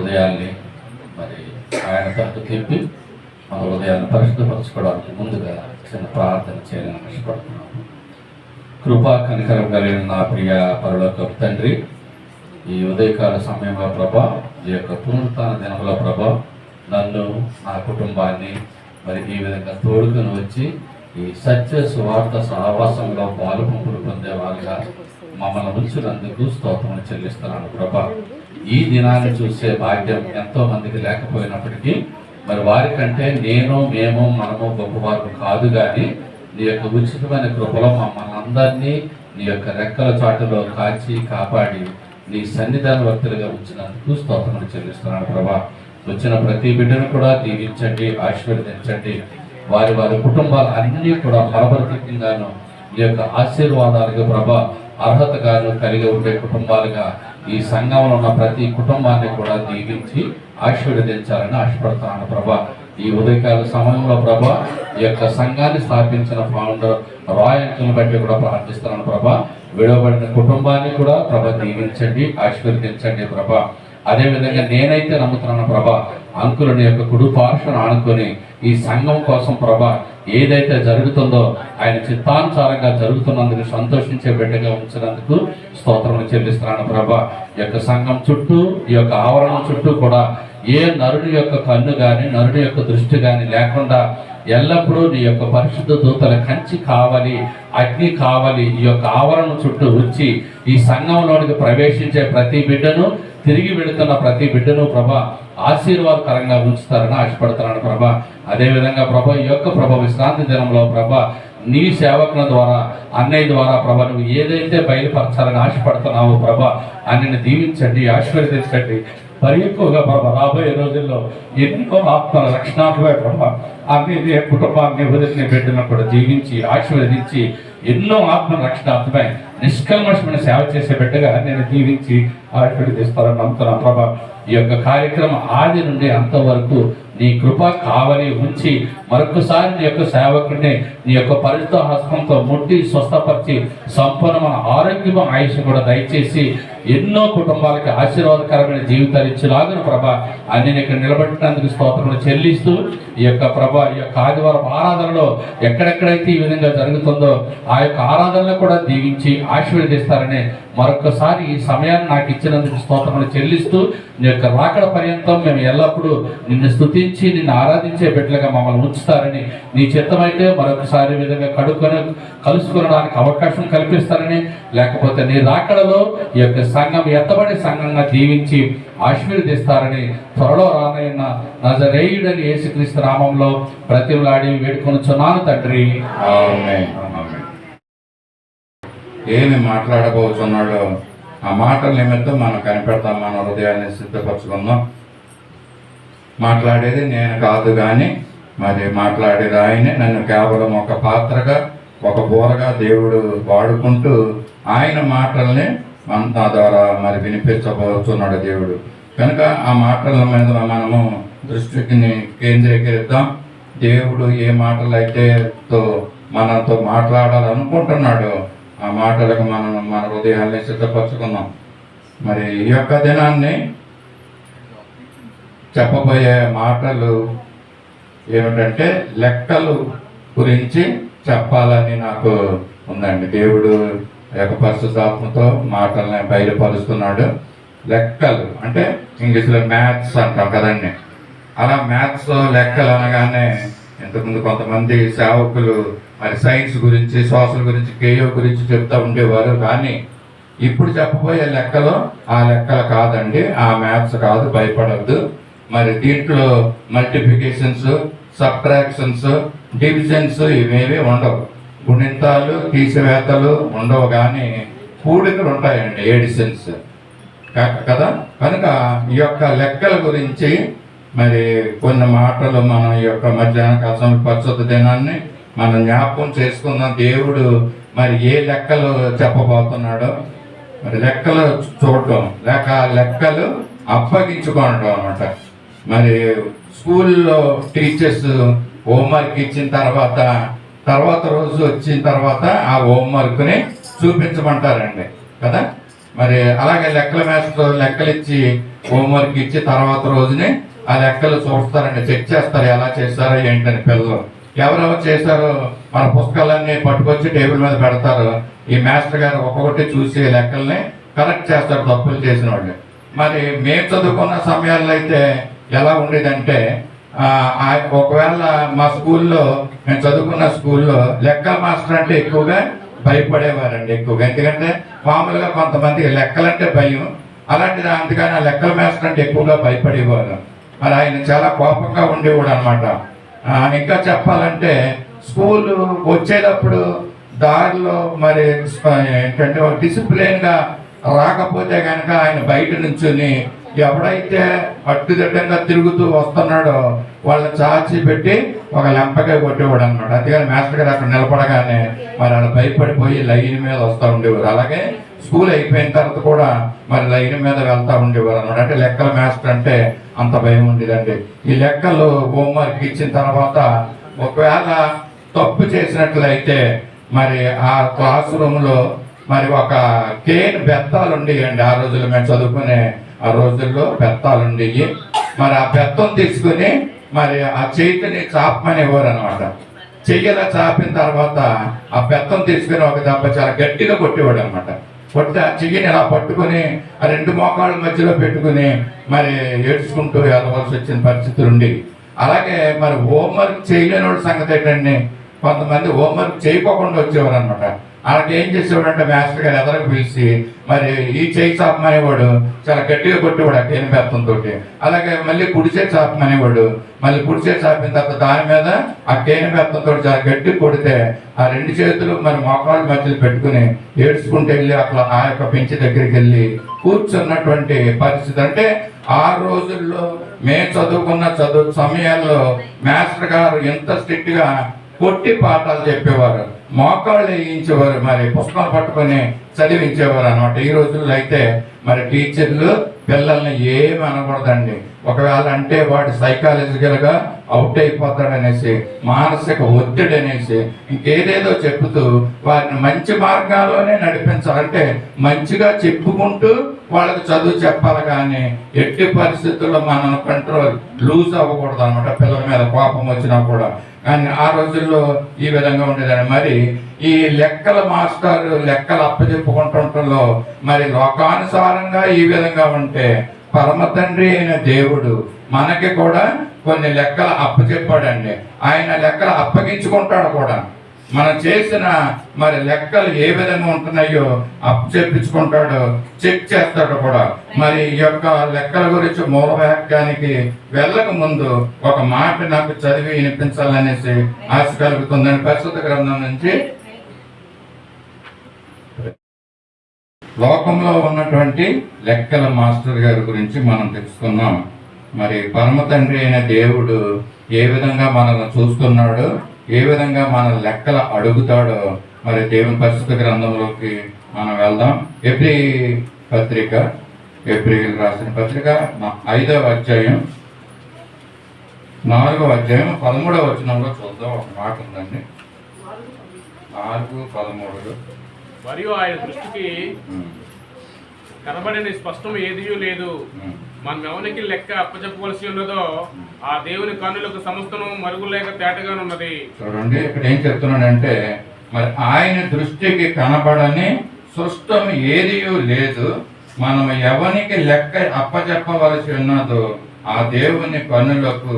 హృదయాల్ని మరి ఆయన తరపు తిప్పి మన హృదయాన్ని పరిశుద్ధపరచుకోవడానికి ముందుగా చిన్న ప్రార్థన చేయాలని కష్టపడుతున్నాము. కృపా కనికరం కలిగిన నా ప్రియ పరలోకపు తండ్రి, ఈ ఉదయకాల సమయంలో ప్రభా, ఈ యొక్క పునరుత్థాన దినంలో ప్రభా, నన్ను నా కుటుంబాన్ని మరి ఈ విధంగా తోడుకొని వచ్చి ఈ సత్య సువార్త సహవాసంలో పాలు పంపులు పొందే వారిగా మమ్మల్ని ఉంచినందుకు స్తోత్రం చెల్లిస్తున్నాను ప్రభా. ఈ దినాన్ని చూసే భాగ్యం ఎంతో మందికి లేకపోయినప్పటికీ మరి వారికంటే మేము మనము గొప్పవారు కాదు, కానీ నీ యొక్క ఉచితమైన కృపలో మమ్మల్ని అందరినీ నీ యొక్క రెక్కల చాటులో కాచి కాపాడి నీ సన్నిధాన భక్తులుగా ఉంచినందుకు స్తోత్రం చెల్లిస్తున్నాను ప్రభా. వచ్చిన ప్రతి బిడ్డను కూడా దీవించండి, ఆశీర్వదించండి. వారి కుటుంబాలు అన్నీ కూడా ఫలభరితంగాను ఈ యొక్క ఆశీర్వాదాలుగా ప్రభా అర్హతగాను కలిగి ఉండే కుటుంబాలుగా ఈ సంఘంలో ఉన్న ప్రతి కుటుంబాన్ని కూడా దీవించి ఆశీర్వదించాలని ఆశపడుతున్నాను ప్రభా. ఈ ఉదయకాల సమయంలో ప్రభా, ఈ యొక్క సంఘాన్ని స్థాపించిన ఫౌండర్ రాయంకులను బట్టి కూడా ప్రార్థిస్తున్నాను ప్రభా. విడవబడిన కుటుంబాన్ని కూడా ప్రభా దీవించండి, ఆశీర్వదించండి ప్రభా. అదేవిధంగా నేనైతే నమ్ముతున్నాను ప్రభా, అంకులని యొక్క కుడి పార్శ్వను ఆనుకొని ఈ సంఘం కోసం ప్రభా ఏదైతే జరుగుతుందో ఆయన చిత్తానుసారంగా జరుగుతున్నందుకు సంతోషించే బిడ్డగా ఉంచినందుకు స్తోత్రం చెల్లిస్తున్నాను ప్రభా. ఈ యొక్క సంఘం చుట్టూ, ఈ యొక్క ఆవరణం చుట్టూ కూడా ఏ నరుడి యొక్క కన్ను కానీ నరుడి యొక్క దృష్టి కానీ లేకుండా ఎల్లప్పుడూ నీ యొక్క పరిశుద్ధ దూతల కంచి కావాలి, అగ్ని కావాలి. ఈ యొక్క ఆవరణం చుట్టూ వచ్చి ఈ సంఘంలోనికి ప్రవేశించే ప్రతి బిడ్డను, తిరిగి వెళుతున్న ప్రతి బిడ్డను ప్రభా ఆశీర్వాదకరంగా ఉంచుతారని ఆశపడుతున్నాను ప్రభా. అదేవిధంగా ప్రభా, ఈ యొక్క ప్రభా విశ్రాంతి దినంలో ప్రభా నీ సేవకుల ద్వారా, అన్నయ్య ద్వారా ప్రభా నువ్వు ఏదైతే బయలుపరచాలని ఆశపడుతున్నావో ప్రభా అన్నని దీవించండి, ఆశీర్వదించండి. మరి ఎక్కువగా ప్రభా రాబోయే రోజుల్లో ఎన్నో ఆత్మల రక్షణాత్మక ప్రభా అన్ని కుటుంబాన్ని వదిలిన బిడ్డలను కూడా జీవించి ఆశీర్వదించి ఎన్నో ఆత్మ రక్షణాత్మకమై నిష్కల్మషమైన సేవ చేసే బిడ్డగా నేను జీవించి ఆశీర్వదిస్తారని నమ్ముతున్నాను ప్రభా. ఈ యొక్క కార్యక్రమం ఆది నుండి అంతవరకు నీ కృప కావలి ఉంచి మరొకసారి నీ యొక్క సేవకుడిని నీ యొక్క పరిశుద్ధ హస్తంతో ముట్టి స్వస్థపరిచి సంపూర్ణమైన ఆరోగ్యమైన ఆయుష్ కూడా దయచేసి ఎన్నో కుటుంబాలకి ఆశీర్వాదకరమైన జీవితాలు ఇచ్చేలాగా ప్రభా అన్ని ఇక్కడ నిలబెట్టినందుకు స్తోత్రములు చెల్లిస్తూ ఈ యొక్క ప్రభా ఈ యొక్క ఆదివారం ఆరాధనలో ఎక్కడెక్కడైతే ఈ విధంగా జరుగుతుందో ఆ యొక్క ఆరాధనలో కూడా దీవించి ఆశీర్వదిస్తారని మరొకసారి ఈ సమయాన్ని నాకు ఇచ్చినందుకు స్తోత్రములు చెల్లిస్తూ నీ యొక్క రాకడ పర్యంతం మేము ఎల్లప్పుడూ నిన్ను స్తుతించి నిన్ను ఆరాధించే బిడ్డలుగా మమ్మల్ని ఉంచుతారని, నీ చిత్తమైతే మరొకసారి విధంగా కలుసుకోవడానికి అవకాశం కల్పిస్తారని, లేకపోతే నీ రాకడలో ఈ యొక్క సంఘం ఎత్తబడి సంఘంగా దీవించి ఆశీర్వదిస్తారని త్వరలో రానైన నజరేయుడని యేసుక్రీస్తు నామంలో బ్రతిమలాడి వేడుకొనుచున్నాను తండ్రి, ఆమేన్. ఏమి మాట్లాడబోతున్నాడో ఆ మాటల నిమిత్తం మనం కనిపెడతాం, మన హృదయాన్ని సిద్ధపరచుకుందాం. మాట్లాడేది నేను కాదు, కానీ మరి మాట్లాడేది ఆయనే. నన్ను కేవలం ఒక పాత్రగా, ఒక బోరగా దేవుడు వాడుకుంటూ ఆయన మాటల్ని నా ద్వారా మరి వినిపించబోతున్నాడు దేవుడు. కనుక ఆ మాటల మీద మనము దృష్టిని కేంద్రీకరిద్దాం. దేవుడు ఏ మాటలు అయితే మనతో మాట్లాడాలనుకుంటున్నాడో ఆ మాటలకు మనం మన హృదయాన్ని సిద్ధపరచుకుందాం. మరి ఈ యొక్క దినాన్ని చెప్పబోయే మాటలు ఏమిటంటే లెక్కలు గురించి చెప్పాలని నాకు ఉందండి. దేవుడు యొక్క పరిశుద్ధాత్మతో మాటల్ని బయలుపరుస్తున్నాడు. లెక్కలు అంటే ఇంగ్లీష్లో మ్యాథ్స్ అంటాం కదండి. అలా మ్యాథ్స్ లెక్కలు అనగానే ఇంతకుముందు కొంతమంది సేవకులు మరి సైన్స్ గురించి, సోషల్ గురించి, కేయో గురించి చెప్తూ ఉండేవారు. కానీ ఇప్పుడు చెప్పబోయే లెక్కలు ఆ లెక్కలు కాదండి, ఆ మ్యాథ్స్ కాదు, భయపడద్దు. మరి దీంట్లో మల్టిప్లికేషన్స్, సబ్ట్రాక్షన్స్, డివిజన్స్ ఇవేవి ఉండవు. గుణింతాలు, తీసివేతలు ఉండవు, కానీ కూడికలు ఉంటాయండి, ఎడిషన్స్ కదా. కనుక ఈ యొక్క లెక్కల గురించి మరి కొన్ని మాటలు మనం ఈ యొక్క మధ్యాహ్న కాలం పరిశుద్ధ దినాన్ని మనం జ్ఞాపకం చేసుకుందాం. దేవుడు మరి ఏ లెక్కలు చెప్పబోతున్నాడో మరి లెక్కలు చూడటం, లేక లెక్కలు అప్పగించుకోవడం అనమాట. మరి స్కూల్లో టీచర్స్ హోంవర్క్ ఇచ్చిన తర్వాత రోజు వచ్చిన తర్వాత ఆ హోంవర్క్ని చూపించమంటారండి కదా. మరి అలాగే లెక్కల మేస్టర్ లెక్కలు ఇచ్చి హోంవర్క్ ఇచ్చి తర్వాత రోజునే ఆ లెక్కలు చూస్తారండి, చెక్ చేస్తారు ఎలా చేస్తారో ఏంటని పిల్లలు. ఎవరెవరు చేశారో మన పుస్తకాలన్నీ పట్టుకొచ్చి టేబుల్ మీద పెడతారు. ఈ మాస్టర్ గారు ఒక్కొక్కటి చూసి లెక్కల్ని కరెక్ట్ చేస్తారు తప్పులు చేసిన వాళ్ళు. మరి మేము చదువుకున్న సమయాల్లో అయితే ఎలా ఉండేదంటే ఒకవేళ మా స్కూల్లో, మేము చదువుకున్న స్కూల్లో లెక్కల మాస్టర్ అంటే ఎక్కువగా భయపడేవారండి ఎక్కువగా. ఎందుకంటే మామూలుగా కొంతమందికి లెక్కలంటే భయం, అలాంటిది అందుకని ఆ లెక్కల మాస్టర్ అంటే ఎక్కువగా భయపడేవారు. మరి ఆయన చాలా కోపంగా ఉండేవాడు అనమాట. ఇంకా చెప్పాలంటే స్కూల్ వచ్చేటప్పుడు దారిలో మరి ఏంటంటే డిసిప్లిన్గా రాకపోతే కనుక ఆయన బయట నుంచుని ఎవడైతే అడ్డుదిడ్డంగా తిరుగుతూ వస్తున్నాడో వాళ్ళని చాచి పెట్టి ఒక లెంపగా కొట్టేవాడు అనమాట. అందుకని మాస్టర్ గారు అక్కడ నిలబడగానే మరి వాళ్ళు భయపడిపోయి లైన్ మీద వస్తూ ఉండేవారు. అలాగే స్కూల్ అయిపోయిన తర్వాత కూడా మరి లైన్ మీద వెళ్తూ ఉండేవారు అనమాట. అంటే లెక్కల మాస్టర్ అంటే అంత భయం ఉండేదండి. ఈ లెక్కలు హోంవర్క్ ఇచ్చిన తర్వాత ఒకవేళ తప్పు చేసినట్లయితే మరి ఆ క్లాస్ రూమ్లో మరి ఒక కేన్ బెత్తాలు ఉండేయండి. ఆ రోజుల్లో మేము చదువుకునే ఆ రోజుల్లో బెత్తాలు ఉండేవి. మరి ఆ బెత్తం తీసుకుని మరి ఆ చేతిని చాపమనేవారు అనమాట. చెయ్యలా చాపిన తర్వాత ఆ బెత్తం తీసుకుని ఒక దెబ్బ చాలా గట్టిగా కొట్టేవాడు అనమాట. కొట్టి ఆ చెయ్యిని ఇలా పట్టుకుని ఆ రెండు మోకాళ్ళ మధ్యలో పెట్టుకుని మరి ఏడ్చుకుంటూ వెళ్ళవలసి వచ్చిన పరిస్థితులు ఉండేవి. అలాగే మరి హోంవర్క్ చేయలేని వాళ్ళ సంగతి ఏంటండి, కొంతమంది హోంవర్క్ చేయకోకుండా వచ్చేవారు అనమాట. వాళ్ళకి ఏం చేసేవాడు అంటే మాస్టర్ గారు ఎదరకు పిలిచి మరి ఈ చేయి చాపమనేవాడు, చాలా గట్టిగా కొట్టేవాడు ఆ కేని బెత్తంతో. అలాగే మళ్ళీ కుడిచే చాపమనేవాడు, మళ్ళీ కుడిచే చాపిన తర్వాత దాని మీద ఆ కేని బెత్తంతో చాలా గట్టి కొడితే ఆ రెండు చేతులు మరి మోకాళ్ళ మధ్యలో పెట్టుకుని ఏడ్చుకుంటూ వెళ్ళి అట్లా ఆ యొక్క పెంచి దగ్గరికి వెళ్ళి కూర్చున్నటువంటి పరిస్థితి. అంటే ఆ రోజుల్లో మేము చదువుకున్న చదువు సమయాల్లో మాస్టర్ గారు ఎంత స్ట్రిక్ట్ గా కొట్టి పాఠాలు చెప్పేవారు, మోకాళ్ళు వేయించేవారు, మరి పుస్తకం పట్టుకొని చదివించేవారు అనమాట. ఈ రోజుల్లో అయితే మరి టీచర్లు పిల్లల్ని ఏమి అనకూడదండి. ఒకవేళ అంటే వాడు సైకాలజికల్ గా అవుట్ అయిపోతాడనేసి, మానసిక ఒత్తిడి అనేసి ఇంకేదేదో చెప్తూ వారిని మంచి మార్గాల్లోనే నడిపించాలంటే మంచిగా చెప్పుకుంటూ వాళ్ళకి చదువు చెప్పాలి. కానీ ఎట్టి పరిస్థితుల్లో మనం కంట్రోల్ లూజ్ అవ్వకూడదు అనమాట. పిల్లల మీద కోపం వచ్చినా కూడా. కానీ ఆ రోజుల్లో ఈ విధంగా ఉండేదండి. మరి ఈ లెక్కల మాస్టర్ లెక్కలు అప్పచెప్పుకుంటుంటలో మరి లోకానుసారంగా ఈ విధంగా ఉంటే పరమ తండ్రి అయిన దేవుడు మనకి కూడా కొన్ని లెక్కలు అప్పచెప్పాడండి. ఆయన లెక్కలు అప్పగించుకుంటాడు కూడా. మనం చేసిన మరి లెక్కలు ఏ విధంగా ఉంటున్నాయో అప్పచెప్పించుకుంటాడు, చెక్ చేస్తాడు కూడా. మరి ఈ యొక్క లెక్కల గురించి మూల వాక్యానికి వెళ్ళక ముందు ఒక మాట నాకు చదివి వినిపించాలనేసి ఆశ కలుగుతుందని పరిశుద్ధ గ్రంథం నుంచి లోకంలో ఉన్నటువంటి లెక్కల మాస్టర్ గారి గురించి మనం తెలుసుకున్నాం. మరి పరమ తండ్రి అయిన దేవుడు ఏ విధంగా మనల్ని చూస్తున్నాడో, ఏ విధంగా మన లెక్కలు అడుగుతాడో మరి దేవుని పరిశుద్ధ గ్రంథంలోకి మనం వెళ్దాం. ఏప్రిల్ రాసిన పత్రిక 5వ అధ్యాయం 4వ అధ్యాయం 13వ వచనంలో చూద్దాం. ఒక మాట ఉందండి, 4:13. మరియు ఆయన దృష్టికి కనబడిన స్పష్టం ఏదీ లేదు. మనం ఎవరికి లెక్క అప్పచెప్పవలసి ఉన్నదో ఆ దేవుని కన్నులకు సమస్తము మరుగులేక తేటగానున్నది. చూడండి ఇక్కడ ఏం చెప్తున్నాడంటే మరి ఆయన దృష్టికి కనబడని స్పష్టం ఏదీ లేదు. మనం ఎవరికి లెక్క అప్పచెప్పవలసి ఉన్నదో ఆ దేవుని కన్నులకు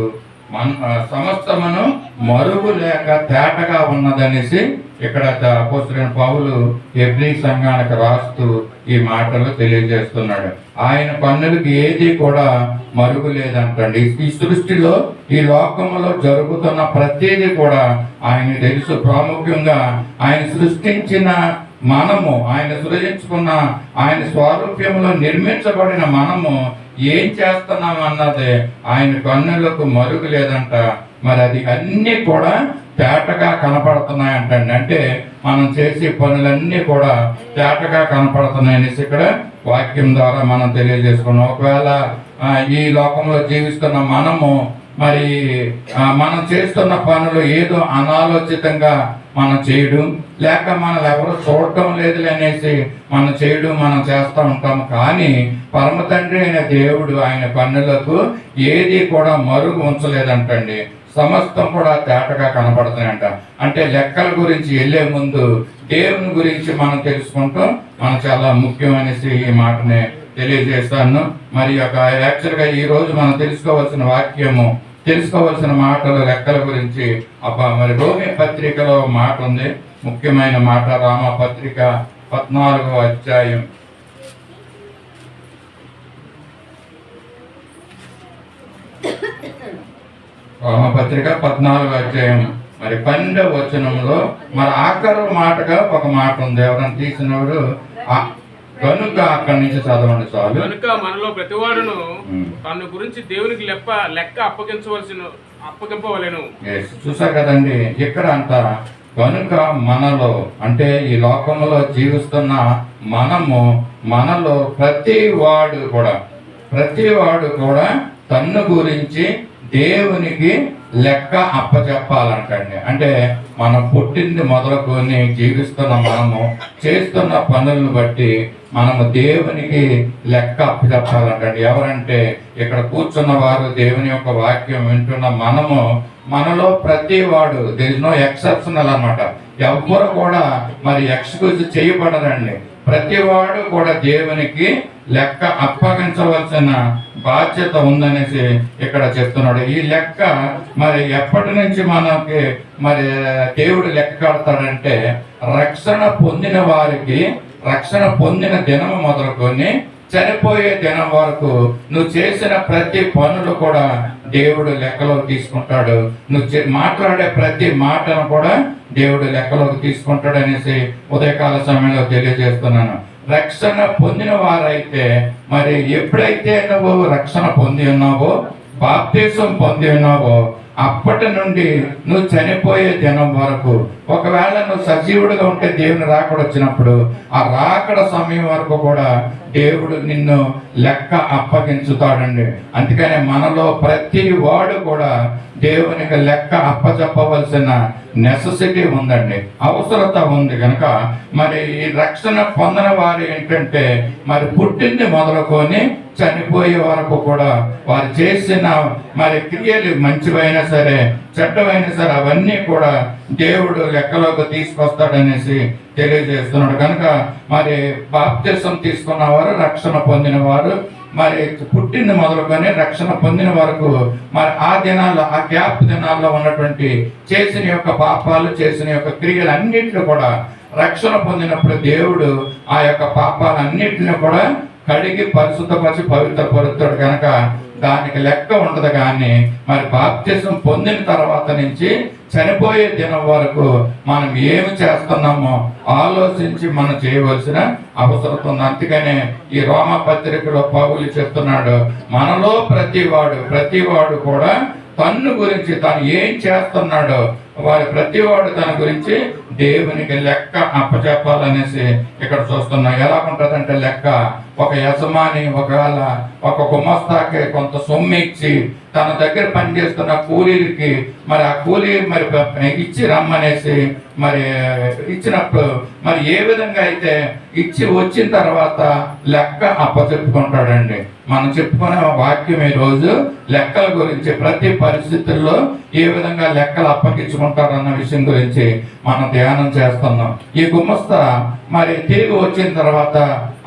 సమస్తమును మరుగు లేక తేటగా ఉన్నదనేసి ఇక్కడ అపోస్తలుడైన పౌలు హెబ్రీ సంఘానికి రాస్తూ ఈ మాటలు తెలియజేస్తున్నాడు. ఆయన కన్నులకు ఏది కూడా మరుగు లేదంటండి. ఈ సృష్టిలో ఈ లోకంలో జరుగుతున్న ప్రతిదీ కూడా ఆయన తెలుసు. ప్రాముఖ్యంగా ఆయన సృష్టించిన మనము, ఆయన సృజించుకున్న ఆయన స్వారూప్యంలో నిర్మించబడిన మనము ఏం చేస్తున్నాం అన్నది ఆయన కన్నులకు మరుగు లేదంట. మరి అది అన్నీ కూడా తేటగా కనపడుతున్నాయంటండి. అంటే మనం చేసే పనులన్నీ కూడా తేటగా కనపడుతున్నాయనేసి ఇక్కడ వాక్యం ద్వారా మనం తెలియజేసుకున్నాం. ఒకవేళ ఈ లోకంలో జీవిస్తున్న మనము మరి మనం చేస్తున్న పనులు ఏదో అనాలోచితంగా మనం చేయడం, లేక మనం ఎవరు చూడటం లేదు అనేసి మనం చేయడం మనం చేస్తూ ఉంటాము. కానీ పరమ తండ్రి అయిన దేవుడు ఆయన పనులకు ఏది కూడా మరుగు ఉంచలేదంటండి. సమస్తం కూడా తేటగా కనపడుతున్నాయంట. అంటే లెక్కల గురించి వెళ్ళే ముందు దేవుని గురించి మనం తెలుసుకుంటాం మనం చాలా ముఖ్యం అనేసి ఈ మాటని తెలియజేస్తాను. మరి యాక్చువల్గా ఈ రోజు మనం తెలుసుకోవాల్సిన వాక్యము, తెలుసుకోవాల్సిన మాటలు లెక్కల గురించి మరి రోమి పత్రికలో మాట ఉంది, ముఖ్యమైన మాట. రామ పత్రిక 14వ అధ్యాయం రోమపత్రిక 14వ అధ్యాయం మరి 12వ వచనంలో మరి ఆఖరు మాటగా ఒక మాట ఉంది. ఎవరైనా తీసినవాడు కనుక అక్కడి నుంచి చదవండి చాలు. కనుక మనలో ప్రతివాడును తన గురించి దేవునికి లెక్క అప్పగింపవలెను. చూసారు కదండి, ఇక్కడ అంట కనుక మనలో అంటే ఈ లోకంలో జీవిస్తున్న మనలో ప్రతి వాడు కూడా తన్ను గురించి దేవునికి లెక్క అప్పచెప్పాలంటండి. అంటే మనం పుట్టింది మొదలుకొని జీవిస్తున్న మనము చేస్తున్న పనులను బట్టి మనము దేవునికి లెక్క అప్పచెప్పాలంటండి. ఎవరంటే ఇక్కడ కూర్చున్న వారు, దేవుని యొక్క వాక్యం వింటున్న మనలో ప్రతి వాడు, దేర్ ఇస్ నో ఎక్సెప్షనల్ అన్నమాట. ఎవ్వరు కూడా మరి ఎక్స్క్యూజ్ చేయబడరండి. ప్రతి వాడు కూడా దేవునికి లెక్క అప్పగించవలసిన బాధ్యత ఉందనేసి ఇక్కడ చెప్తున్నాడు. ఈ లెక్క మరి ఎప్పటి నుంచి మనకి మరి దేవుడు లెక్క కడతాడంటే రక్షణ పొందిన వారికి, రక్షణ పొందిన దినం మొదలుకొని చనిపోయే దినం వరకు నువ్వు చేసిన ప్రతి పనులు కూడా దేవుడు లెక్కలోకి తీసుకుంటాడు. నువ్వు మాట్లాడే ప్రతి మాటను కూడా దేవుడు లెక్కలోకి తీసుకుంటాడు అనేసి ఉదయకాల సమయంలో తెలియజేస్తున్నాను. రక్షణ పొందిన వారైతే మరి ఎప్పుడైతే నువ్వు రక్షణ పొంది ఉన్నావో, బాప్తిసం పొంది ఉన్నావో, అప్పటి నుండి నువ్వు చనిపోయే దినం వరకు, ఒకవేళ నువ్వు సజీవుడిగా ఉంటే దేవుని రాకడ వచ్చినప్పుడు ఆ రాకడ సమయం వరకు కూడా దేవుడు నిన్ను లెక్క అప్పగించుతాడండి. అందుకనే మనలో ప్రతి వాడు కూడా దేవునికి లెక్క అప్పచెప్పవలసిన నెసెసిటీ ఉందండి, అవసరత ఉంది. కనుక మరి ఈ రక్షణ పొందిన వారు ఏంటంటే మరి పుట్టింది మొదలుకొని చనిపోయే వరకు కూడా వారు చేసిన మరి క్రియలు మంచివైనా సరే చెడ్డవైనా సరే అవన్నీ కూడా దేవుడు లెక్కలోకి తీసుకొస్తాడనేసి తెలియజేస్తున్నాడు. కనుక మరి బాప్తిసం తీసుకున్న వారు, రక్షణ పొందిన వారు, మరి పుట్టింది మొదలుకొని రక్షణ పొందిన వరకు మరి ఆ దినాల్లో, ఆ గ్యాప్ దినాల్లో ఉన్నటువంటి చేసిన యొక్క పాపాలు, చేసిన యొక్క క్రియలు అన్నింటినీ కూడా రక్షణ పొందినప్పుడు దేవుడు ఆ యొక్క పాపాలన్నింటినీ కూడా కడిగి పరిశుద్ధపరిచి పవిత్రపరుస్తాడు. కనుక దానికి లెక్క ఉండదు. కానీ మరి బాప్తిసం పొందిన తర్వాత నుంచి చనిపోయే దినం వరకు మనం ఏమి చేస్తున్నామో ఆలోచించి మనం చేయవలసిన అవసరం ఉంది. అందుకనే ఈ రోమా పత్రికలో పౌలు చెప్తున్నాడు, మనలో ప్రతివాడు కూడా తన్ను గురించి తాను ఏం చేస్తున్నాడో ప్రతివాడు తన గురించి దేవునికి లెక్క అప్పచెప్పాలనేసి ఇక్కడ చూస్తున్నాం. ఎలా ఉంటుందంటే లెక్క, ఒక యజమాని ఒకవేళ ఒక గుమస్తాకి కొంత సొమ్ము ఇచ్చి తన దగ్గర పనిచేస్తున్న కూలీలకి మరి ఆ కూలీ మరి ఇచ్చి రమ్మనేసి మరి ఇచ్చినప్పుడు మరి ఏ విధంగా అయితే ఇచ్చి వచ్చిన తర్వాత లెక్క అప్పచెప్పుకుంటాడండి. మనం చెప్పుకునే వాక్యం ఈ రోజు లెక్కల గురించి, ప్రతి పరిస్థితుల్లో ఏ విధంగా లెక్కలు అప్పగించుకుంటారన్న విషయం గురించి మనం ధ్యానం చేస్తున్నాం. ఈ గుమస్తా మరి తిరిగి వచ్చిన తర్వాత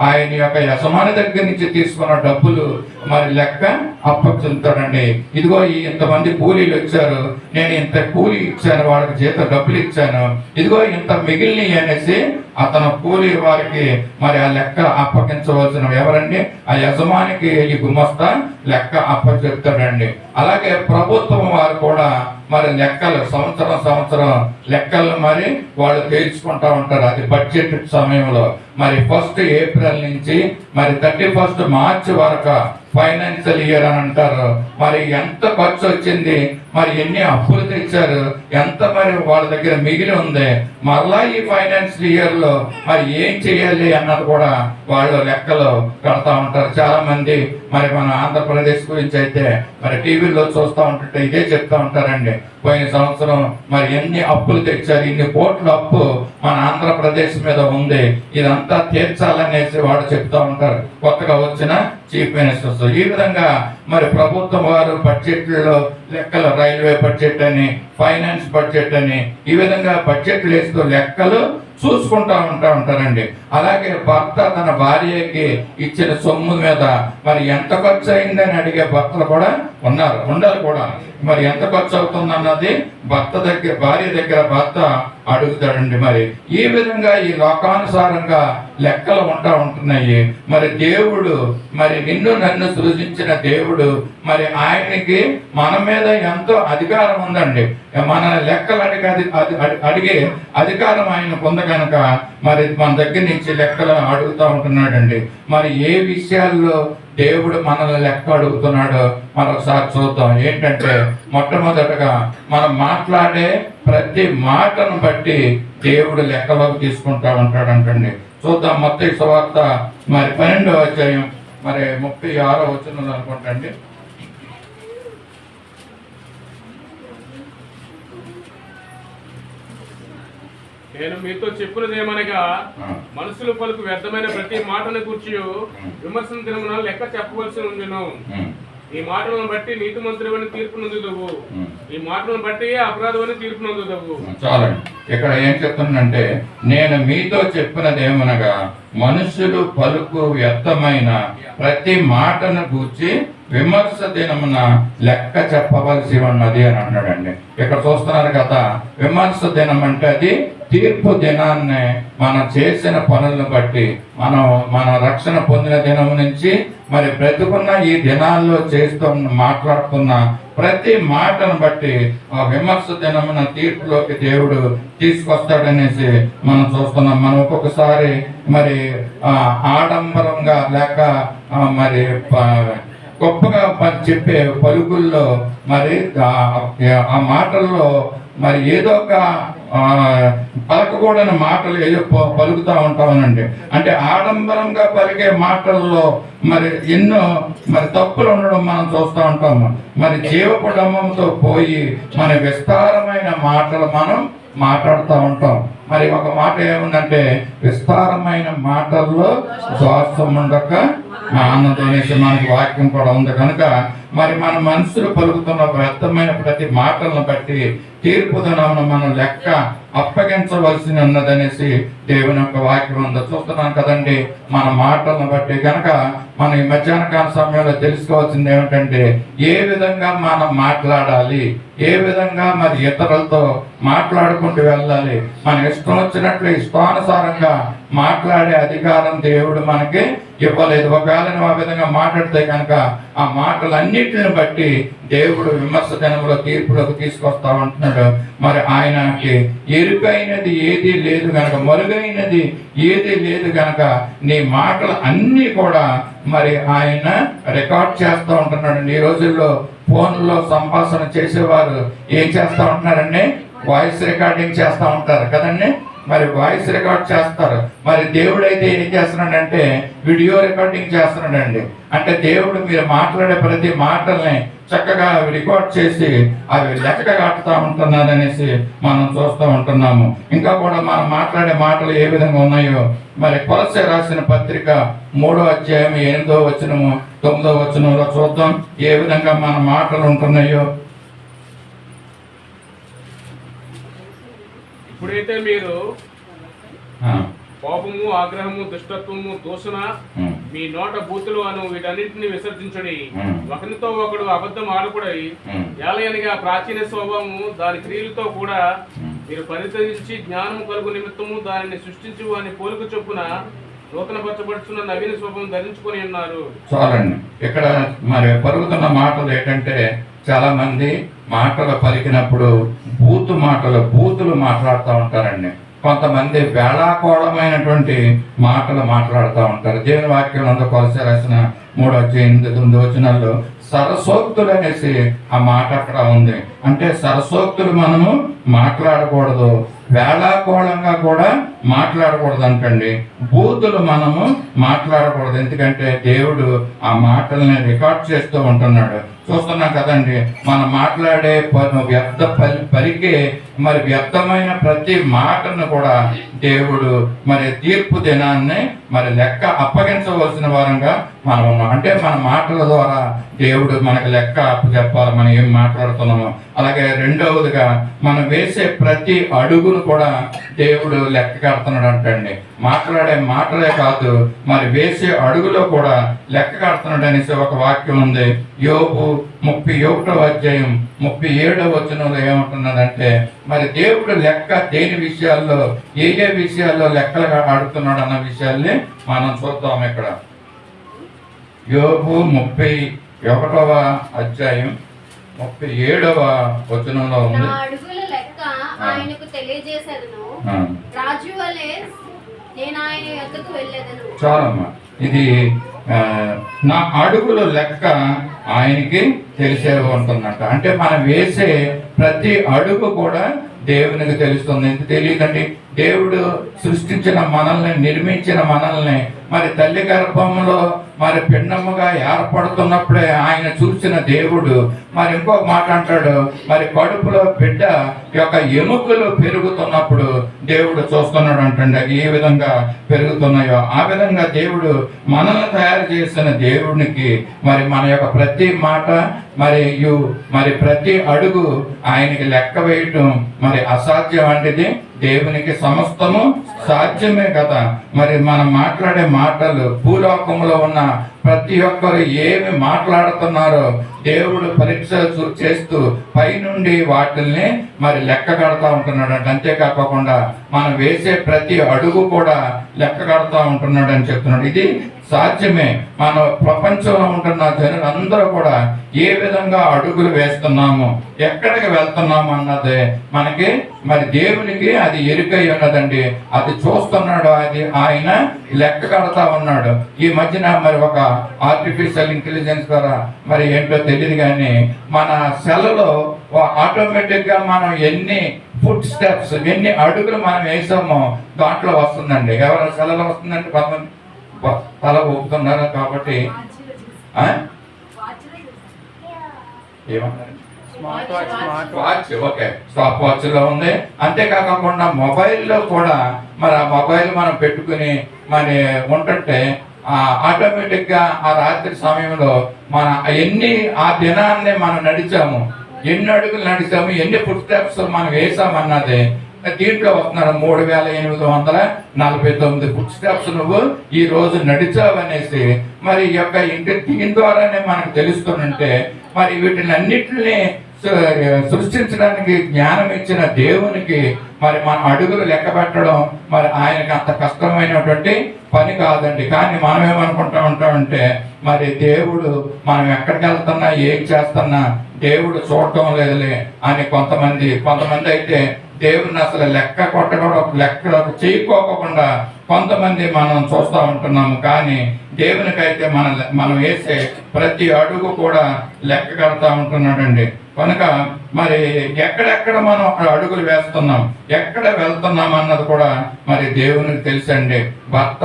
ఆయన యొక్క యజమాని దగ్గర నుంచి తీసుకున్న డబ్బులు మరి లెక్క అప్పచెప్తాడండి. ఇదిగో ఇంతమంది కూలీలు వచ్చారు, నేను ఇంత కూలీ ఇచ్చాను, వాళ్ళకి జీతం డబ్బులు ఇచ్చాను, ఇదిగో ఇంత మిగిలినవి అనేసి అతను కూలీ వారికి మరి ఆ లెక్క అప్పగించవలసిన ఎవరండి? ఆ యజమానికి ఈ గుమస్తా లెక్క అప్పచెప్తాడండి. అలాగే ప్రభుత్వం వారు కూడా మరి లెక్కలు సంవత్సరం లెక్కలు మరి వాళ్ళు తేల్చుకుంటా ఉంటారు. అది బడ్జెట్ సమయంలో మరి 1 ఏప్రిల్ నుంచి మరి 31 మార్చి వరకు ఫైనాన్షియల్ ఇయర్ అని అంటారు. మరి ఎంత ఖర్చు వచ్చింది, మరి ఎన్ని అప్పులు తెచ్చారు, ఎంత మరి వాళ్ళ దగ్గర మిగిలి ఉంది, మరలా ఈ ఫైనాన్షియల్ ఇయర్ లో మరి ఏం చేయాలి అన్నది కూడా వాళ్ళు లెక్కలు కడతా ఉంటారు. చాలా మంది మరి మన ఆంధ్రప్రదేశ్ గురించి అయితే మరి టీవీలో చూస్తూ ఉంటుంటే ఇదే చెప్తా ఉంటారండి. పోయిన సంవత్సరం మరి ఎన్ని అప్పులు తెచ్చారు, ఇన్ని కోట్ల అప్పు మన ఆంధ్రప్రదేశ్ మీద ఉంది, ఇదంతా తీర్చాలనేసి వాడు చెప్తా ఉంటారు కొత్తగా వచ్చిన చీఫ్ మినిస్టర్స్. ఈ విధంగా మరి ప్రభుత్వం వారు బడ్జెట్లో లెక్కలు, రైల్వే బడ్జెట్ అని, ఫైనాన్స్ బడ్జెట్ అని, ఈ విధంగా బడ్జెట్లు వేస్తూ లెక్కలు చూసుకుంటా ఉంటారండి. అలాగే భర్త తన భార్యకి ఇచ్చిన సొమ్ము మీద మరి ఎంత ఖర్చు అయిందని అడిగే భర్తలు కూడా ఉండాలి కూడా. మరి ఎంత ఖర్చు అవుతుంది అన్నది భార్య దగ్గర భర్త అడుగుతాడండి. మరి ఈ విధంగా ఈ లోకానుసారంగా లెక్కలు ఉంటున్నాయి. మరి దేవుడు, మరి నిన్ను నన్ను సృజించిన దేవుడు, మరి ఆయనకి మన మీద ఎంతో అధికారం ఉందండి. మన లెక్కలు అడిగే అధికారం ఆయనకు ఉంది కనుక మరి మన దగ్గర నుంచి లెక్కలు అడుగుతూ ఉంటున్నాడండి. మరి ఏ విషయాల్లో దేవుడు మనల్ని లెక్క అడుగుతున్నాడో మరొకసారి చూద్దాం. ఏంటంటే మొట్టమొదటగా మనం మాట్లాడే ప్రతి మాటను బట్టి దేవుడు లెక్కలోకి తీసుకుంటా ఉంటాడంటండి. చూద్దాం. మత్తయి సువార్త మరి 12వ అధ్యాయం మరి 36వ వచనంలో అనుకుంటండి. నేను మీతో చెప్పున్నదేమనగా, మనుషులు పలుకు వ్యర్థమైన ప్రతి మాటను కూర్చి విమర్శన దినమున లెక్క చెప్పవలసి ఉండును. ఈ మాటలను బట్టి నీతిమంతుడవని తీర్పు నొందుదవు, ఈ మాటలను బట్టి అపరాధమని తీర్పు నొందుదవు. చాలండి. ఇక్కడ ఏం చెప్తుందంటే, నేను మీతో చెప్పినదేమనగా మనుషులు పలుకు వ్యర్థమైన ప్రతి మాటను గూర్చి విమర్శ దినమున లెక్క చెప్పవలసి ఉన్నది అని అన్నాడండి. ఇక్కడ చూస్తున్నారు కదా, విమర్శ దినం అంటే అది తీర్పు దినాన్ని మనం చేసిన పనులను బట్టి, మన రక్షణ పొందిన దినం నుంచి మరి బ్రతుకున్న ఈ దినాల్లో మాట్లాడుతున్న ప్రతి మాటను బట్టి ఆ విమర్శ దినమున తీర్పులోకి దేవుడు తీసుకొస్తాడనేసి మనం చూస్తున్నాం. మనం ఒక్కొక్కసారి మరి ఆడంబరంగా లేక మరి గొప్పగా చెప్పే పలుకుల్లో మరి ఆ మాటల్లో మరి ఏదో ఒక పలకకూడని మాటలు ఏదో పలుకుతూ ఉంటామనండి. అంటే ఆడంబరంగా పలికే మాటల్లో మరి ఎన్నో మరి తప్పులు ఉండడం మనం చూస్తూ ఉంటాము. మరి జీవకుటుంబంతో పోయి మన విస్తారమైన మాటలు మనం మాట్లాడుతూ ఉంటాం. మరి ఒక మాట ఏముందంటే, విస్తారమైన మాటల్లో స్వాస్థ్యం ఉండక ఆనందం అనేసి మనకి వాక్యం కూడా ఉంది కనుక మరి మన మనుషులు పలుకుతున్న వ్యర్థమైన ప్రతి మాటలను బట్టి తీర్పు దినమున మనం లెక్క అప్పగించవలసి ఉన్నదనేసి దేవుని యొక్క వాక్యం ఉందో చూస్తున్నాం కదండి. మన మాటలను బట్టి కనుక మనం ఈ మధ్యాహ్న కాల సమయంలో తెలుసుకోవాల్సింది ఏమిటంటే, ఏ విధంగా మనం మాట్లాడాలి, ఏ విధంగా మరి ఇతరులతో మాట్లాడుకుంటూ వెళ్ళాలి. మన ఇష్టం వచ్చినట్లు ఇష్టానుసారంగా మాట్లాడే అధికారం దేవుడు మనకి ఇవ్వలేదు. ఒకవేళ నువ్వు ఆ విధంగా మాట్లాడితే కనుక ఆ మాటలన్నిటిని బట్టి దేవుడు విమర్శ దినంలో తీర్పులోకి తీసుకొస్తా ఉంటున్నాడు. మరి ఆయనకి ఎరుకైనది ఏది లేదు గనక, మరుగైనది ఏది లేదు గనక నీ మాటలు అన్నీ కూడా మరి ఆయన రికార్డ్ చేస్తూ ఉంటున్నాడు. ఈ రోజుల్లో ఫోన్లో సంభాషణ చేసేవారు ఏం చేస్తూ ఉంటున్నారండి, వాయిస్ రికార్డింగ్ చేస్తూ ఉంటారు కదండి. మరి వాయిస్ రికార్డ్ చేస్తారు. మరి దేవుడు అయితే ఏం చేస్తున్నాడంటే వీడియో రికార్డింగ్ చేస్తున్నాడండి. అంటే దేవుడు మీరు మాట్లాడే ప్రతి మాటల్ని చక్కగా రికార్డ్ చేసి అవి లెక్క కట్టుతూ ఉంటున్నారనేసి మనం చూస్తూ ఉంటున్నాము. ఇంకా కూడా మనం మాట్లాడే మాటలు ఏ విధంగా ఉన్నాయో మరి కొలస్సీ రాసిన పత్రిక 3వ అధ్యాయం 8వ వచనము 9వ వచనంలో చూద్దాం ఏ విధంగా మన మాటలు ఉంటున్నాయో. ఇప్పుడైతే మీరు కోపము, ఆగ్రహము, దుష్టత్వము, దూషణ, మీ నోట బూతులు అను వీటన్నింటినీ విసర్జించడి. ఒకరితో ఒకడు అబద్ధం ఆడకూడై, ఏలయనగా ప్రాచీన స్వభావము దాని క్రియలతో కూడా మీరు పరిత్యజించి జ్ఞానము కలుగు నిమిత్తము దానిని సృష్టించు అని పోలిక చొప్పున నూతన పరచబడుతున్న నవీన స్వభావం ధరించుకొని ఉన్నారు. చాలండి. ఇక్కడ మరి పరుగుతున్న మాటలు ఏంటంటే, చాలా మంది మాటలు పలికినప్పుడు బూతులు మాట్లాడుతూ ఉంటారండి. కొంతమంది వేళాకోళమైనటువంటి మాటలు మాట్లాడుతూ ఉంటారు. దేవుని వాక్యం అంతా కొలసి రాసిన 3:8-9 సరసోక్తులు అనేసి ఆ మాట అక్కడ ఉంది. అంటే సరసోక్తులు మనము మాట్లాడకూడదు, వేళాకోళంగా కూడా మాట్లాడకూడదు అంటండి. బూతులు మనము మాట్లాడకూడదు, ఎందుకంటే దేవుడు ఆ మాటల్ని రికార్డ్ చేస్తూ ఉంటున్నాడు. చూస్తున్నాం కదండి, మనం మాట్లాడే వ్యర్థ పలికే మరి వ్యర్థమైన ప్రతి మాటను కూడా దేవుడు మరి తీర్పు దినాన్ని మరి లెక్క అప్పగించవలసిన వారంగా మనం ఉన్నాం. అంటే మన మాటల ద్వారా దేవుడు మనకు లెక్క అప్పచెప్పాలి, మనం ఏం మాట్లాడుతున్నామో. అలాగే రెండవదిగా మనం వేసే ప్రతి అడుగును కూడా దేవుడు లెక్క కడుతున్నాడు అంటండి. మాట్లాడే మాటలే కాదు, మరి వేసే అడుగులో కూడా లెక్క కడుతున్నాడు అనేసి ఒక వాక్యం ఉంది. యోబు 31:37 ఏమంటున్నదంటే, మరి దేవుడు లెక్క దేని విషయాల్లో ఏ విషయాల్లో లెక్కలు ఆడుతున్నాడు అన్న విషయాల్ని మనం చూద్దాం. ఇక్కడ యోబు 31:37 ఉంది. అడుగుల లెక్క ఆయనకు తెలియజేసేదను, రాజు వలె నేను ఆయన యొద్దకు వెళ్ళేదను. చాలమ్మా, ఇది నా అడుగుల లెక్క ఆయనకి తెలిసే ఉంటుందంట. అంటే మనం వేసే ప్రతి అడుగు కూడా దేవునికి తెలుస్తుంది. ఎందుకు తెలియదండి? దేవుడు సృష్టించిన మనల్ని, నిర్మించిన మనల్ని మరి తల్లి గర్భంలో మరి పిండముగా ఏర్పడుతున్నప్పుడే ఆయన చూసిన దేవుడు మరి ఇంకొక మాట అంటాడు, మరి కడుపులో బిడ్డ యొక్క ఎముకలు పెరుగుతున్నప్పుడు దేవుడు చూస్తున్నాడు అంటండి. అవి ఏ విధంగా పెరుగుతున్నాయో ఆ విధంగా దేవుడు మనల్ని తయారు చేసిన దేవునికి మరి మన యొక్క ప్రతి మాట మరి ప్రతి అడుగు ఆయనకి లెక్క వేయటం మరి అసాధ్యం అంటేది దేవునికి సమస్తము సాధ్యమే కదా. మరి మనం మాట్లాడే మాటలు భూలోకంలో ఉన్న ప్రతి ఒక్కరు ఏమి మాట్లాడుతున్నారో దేవుడు పరీక్ష చేస్తూ పైనుండి వాటిల్ని మరి లెక్క కడతా ఉంటున్నాడు అంటే. అంతేకాకుండా మనం వేసే ప్రతి అడుగు కూడా లెక్క కడతా ఉంటున్నాడు అని చెప్తున్నాడు. ఇది సాధ్యమే. మన ప్రపంచంలో ఉంటున్న జనులందరూ కూడా ఏ విధంగా అడుగులు వేస్తున్నాము, ఎక్కడికి వెళ్తున్నాము అన్నది మనకి మరి దేవునికి అది ఎరుకై ఉన్నదండి. అది చూస్తున్నాడు, అది ఆయన లెక్క కడతా ఉన్నాడు. ఈ మధ్యన మరి ఒక ఆర్టిఫిషియల్ ఇంటెలిజెన్స్ ద్వారా మరి ఏంటో తెలియదు కానీ మన సెల్లో ఆటోమేటిక్ గా మనం ఎన్ని ఫుట్ స్టెప్స్, ఎన్ని అడుగులు మనం వేసామో దాంట్లో వస్తుందండి. ఎవరైనా సెల్లో వస్తుందండి, కొంతమంది తల ఊపుతున్నారు. కాబట్టి ఏమన్నారు? ఓకే, స్టాప్ వాచ్ లో ఉంది. అంతేకాకుండా మొబైల్లో కూడా మరి ఆ మొబైల్ మనం పెట్టుకుని మరి ఉంటుంటే ఆటోమేటిక్ గా ఆ రాత్రి సమయంలో మన ఆ దినాన్ని మనం నడిచాము, ఎన్ని అడుగులు నడిచాము, ఎన్ని ఫుట్ స్టెప్స్ మనం వేసామన్నది దీంట్లో వస్తున్నారు. 3849 ఫుట్ స్టెప్స్ నువ్వు ఈ రోజు నడిచావు అనేసి మరి ఈ యొక్క దీని ద్వారానే మనకు తెలుస్తుంటే మరి వీటిని అన్నిటిని సృష్టించడానికి జ్ఞానం ఇచ్చిన దేవునికి మరి మన అడుగులు లెక్క పెట్టడం మరి ఆయనకి అంత కష్టమైనటువంటి పని కాదండి. కానీ మనం ఏమనుకుంటా ఉంటామంటే మరి దేవుడు మనం ఎక్కడికి వెళ్తున్నా ఏం చేస్తున్నా దేవుడు చూడటం లేదులే అని కొంతమంది అయితే దేవుడిని అసలు లెక్క చేయకోకుండా కొంతమంది మనం చూస్తూ ఉంటున్నాము. కానీ దేవునికైతే మనం వేసే ప్రతి అడుగు కూడా లెక్క కడతా ఉంటున్నాడండి. కనుక మరి ఎక్కడెక్కడ మనం అడుగులు వేస్తున్నాం, ఎక్కడ వెళ్తున్నాం అన్నది కూడా మరి దేవునికి తెలుసండి. భర్త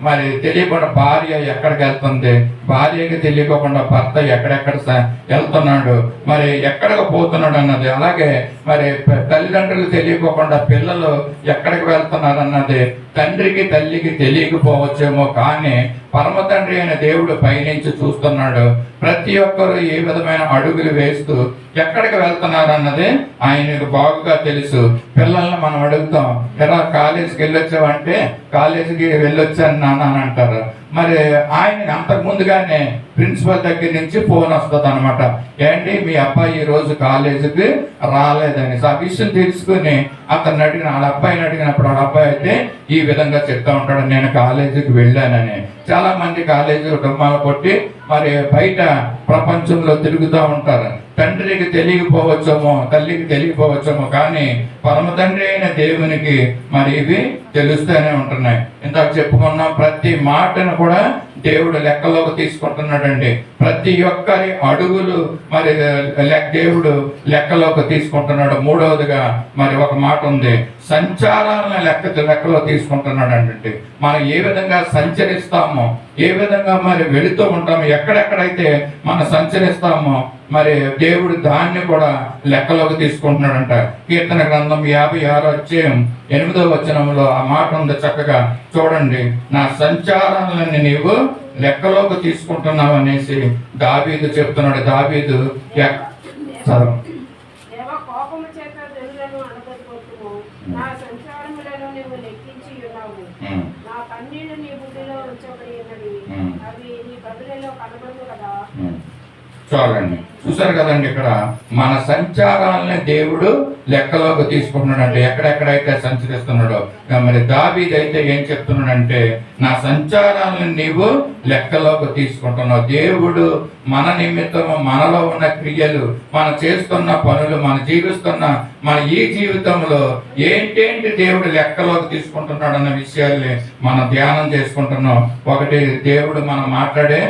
మరి తెలియకుండా భార్య ఎక్కడికి వెళ్తుంది, భార్యకి తెలియకుండా భర్త ఎక్కడెక్కడ వెళ్తున్నాడు, మరి ఎక్కడికి పోతున్నాడు అన్నది. అలాగే మరి తల్లిదండ్రులు తెలియకోకుండా పిల్లలు ఎక్కడికి వెళ్తున్నారు అన్నది తండ్రికి తల్లికి తెలియకపోవచ్చేమో, కానీ పరమ తండ్రి అయిన దేవుడు పైనుంచి చూస్తున్నాడు. ప్రతి ఒక్కరు ఏ విధమైన అడుగులు వేస్తూ ఎక్కడికి వెళ్తున్నారు అన్నది ఆయనకు బాగుగా తెలుసు. పిల్లల్ని మనం అడుగుతాం, ఎలా కాలేజీకి వెళ్ళొచ్చావంటే కాలేజీకి వెళ్ళొచ్చాను నాన్న అని అంటారు. మరి ఆయనకి అంతకు ముందుగానే ప్రిన్సిపల్ దగ్గర నుంచి ఫోన్ వస్తుంది అనమాట, ఏంటి మీ అబ్బాయి ఈ రోజు కాలేజీకి రాలేదని. ఆ విషయం తెలుసుకుని అతను వాళ్ళ అబ్బాయిని అడిగినప్పుడు వాళ్ళ అబ్బాయి అయితే ఈ విధంగా చెప్తా ఉంటాడు, నేను కాలేజీకి వెళ్ళానని. చాలా మంది కాలేజీలో డుమ్మాలు కొట్టి మరి బయట ప్రపంచంలో తిరుగుతూ ఉంటారు. తండ్రికి తెలియకపోవచ్చేమో, తల్లికి తెలియకపోవచ్చేమో, కానీ పరమ తండ్రి అయిన దేవునికి మరి ఇవి తెలుస్తూనే ఉంటున్నాయి. ఇందాక చెప్పుకున్నాం, ప్రతి మాటను కూడా దేవుడు లెక్కలోకి తీసుకుంటున్నాడండి. ప్రతి ఒక్కరి అడుగులు మరి దేవుడు లెక్కలోకి తీసుకుంటున్నాడు. మూడవదిగా మరి ఒక మాట ఉంది, సంచారాలను లెక్కలో తీసుకుంటున్నాడు అంటే మనం ఏ విధంగా సంచరిస్తామో, ఏ విధంగా మరి వెళుతూ ఉంటామో, ఎక్కడెక్కడైతే మనం సంచరిస్తామో మరి దేవుడు దాన్ని కూడా లెక్కలోకి తీసుకుంటున్నాడంట. కీర్తన గ్రంథం 56వ అధ్యాయం 8వ వచనంలో ఆ మాట ఉంది చక్కగా. చూడండి, నా సంచారాలను నీవు లెక్కలోకి తీసుకుంటున్నావు అనేసి దావీదు చెప్తున్నాడు. దావీదు నా సంచారములను నీవు లెక్కించి ఉన్నావు. నా కన్నీళ్లు నీ బుద్ధిలో ఉంచబడి ఉన్నవి, అవి నీ కదులలో కనబడదు కదా. చూడండి, చూసారు కదండి, ఇక్కడ మన సంచారాలని దేవుడు లెక్కలోకి తీసుకుంటున్నాడంటే ఎక్కడెక్కడైతే సంచరిస్తున్నాడో. మరి దావీదు అయితే ఏం చెప్తున్నాడంటే, నా సంచారాలను నీవు లెక్కలోకి తీసుకుంటున్నావు. దేవుడు మన నిమిత్తము, మనలో ఉన్న క్రియలు, మనం చేస్తున్న పనులు, మనం జీవిస్తున్న మన ఈ జీవితంలో ఏంటేంటి దేవుడు లెక్కలోకి తీసుకుంటున్నాడు అన్న విషయాల్ని మనం ధ్యానం చేసుకుంటున్నాం. ఒకటి, దేవుడు మనం మాట్లాడే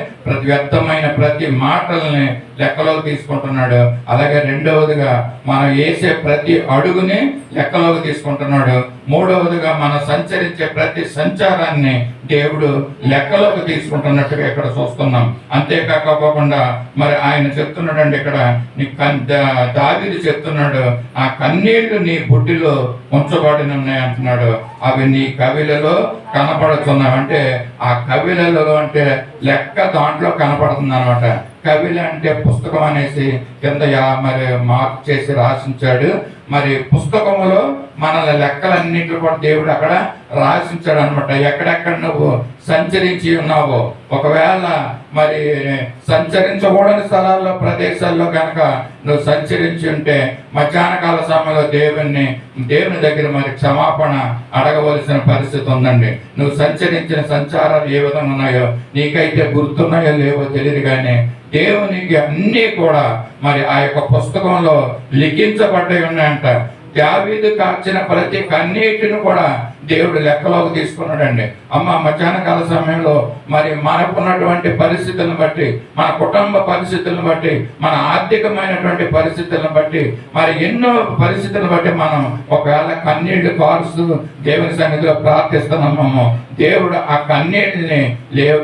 వ్యర్థమైన ప్రతి మాటల్ని లెక్కలోకి తీసుకుంటున్నాడు. అలాగే రెండవదిగా మనం వేసే ప్రతి అడుగుని లెక్కలోకి తీసుకుంటున్నాడు. మూడవదిగా మనం సంచరించే ప్రతి సంచారాన్ని దేవుడు లెక్కలోకి తీసుకుంటున్నట్టుగా ఇక్కడ చూస్తున్నాం. అంతేకాకపోకుండా మరి ఆయన చెప్తున్నాడండి ఇక్కడ, నీ దావీదు చెప్తున్నాడు, ఆ కన్నీళ్లు నీ బుడ్డిలో ఉంచబడిన ఉన్నాయి అంటున్నాడు. అవి నీ కవిలలో కనపడుతున్నావు. అంటే ఆ కవిలలో అంటే లెక్క దాంట్లో కనపడుతుంది అనమాట. కవిల అంటే పుస్తకం అనేసి కింద మరి మార్క్ చేసి రాసించాడు. మరి పుస్తకంలో మన లెక్కలన్నింటిలో కూడా దేవుడు అక్కడ రాసించాడు అనమాట. ఎక్కడెక్కడ నువ్వు సంచరించి ఉన్నావో, ఒకవేళ మరి సంచరించకూడని స్థలాల్లో, ప్రదేశాల్లో కనుక నువ్వు సంచరించి ఉంటే మధ్యాహ్న కాల సమయంలో దేవుని దగ్గర మరి క్షమాపణ అడగవలసిన పరిస్థితి ఉందండి. నువ్వు సంచరించిన సంచారాలు ఏ విధంగా ఉన్నాయో నీకైతే గుర్తున్నాయో లేవో తెలియదు, కానీ దేవునికి అన్నీ కూడా మరి ఆ యొక్క పుస్తకంలో లిఖించబడ్డాయి ఉన్నాయంట. దావీదు కార్చిన ప్రతి కన్నీటిని కూడా దేవుడు లెక్కలోకి తీసుకున్నాడండి. మధ్యాహ్న కాల సమయంలో మరి మనకున్నటువంటి పరిస్థితులను బట్టి, మన కుటుంబ పరిస్థితులను బట్టి, మన ఆర్థికమైనటువంటి పరిస్థితులను బట్టి, మరి ఎన్నో పరిస్థితులను బట్టి మనం ఒకవేళ కన్నీళ్లు కారుస్తూ దేవుని సన్నిధిలో ప్రార్థిస్తున్నాము. దేవుడు ఆ కన్నీళ్ళని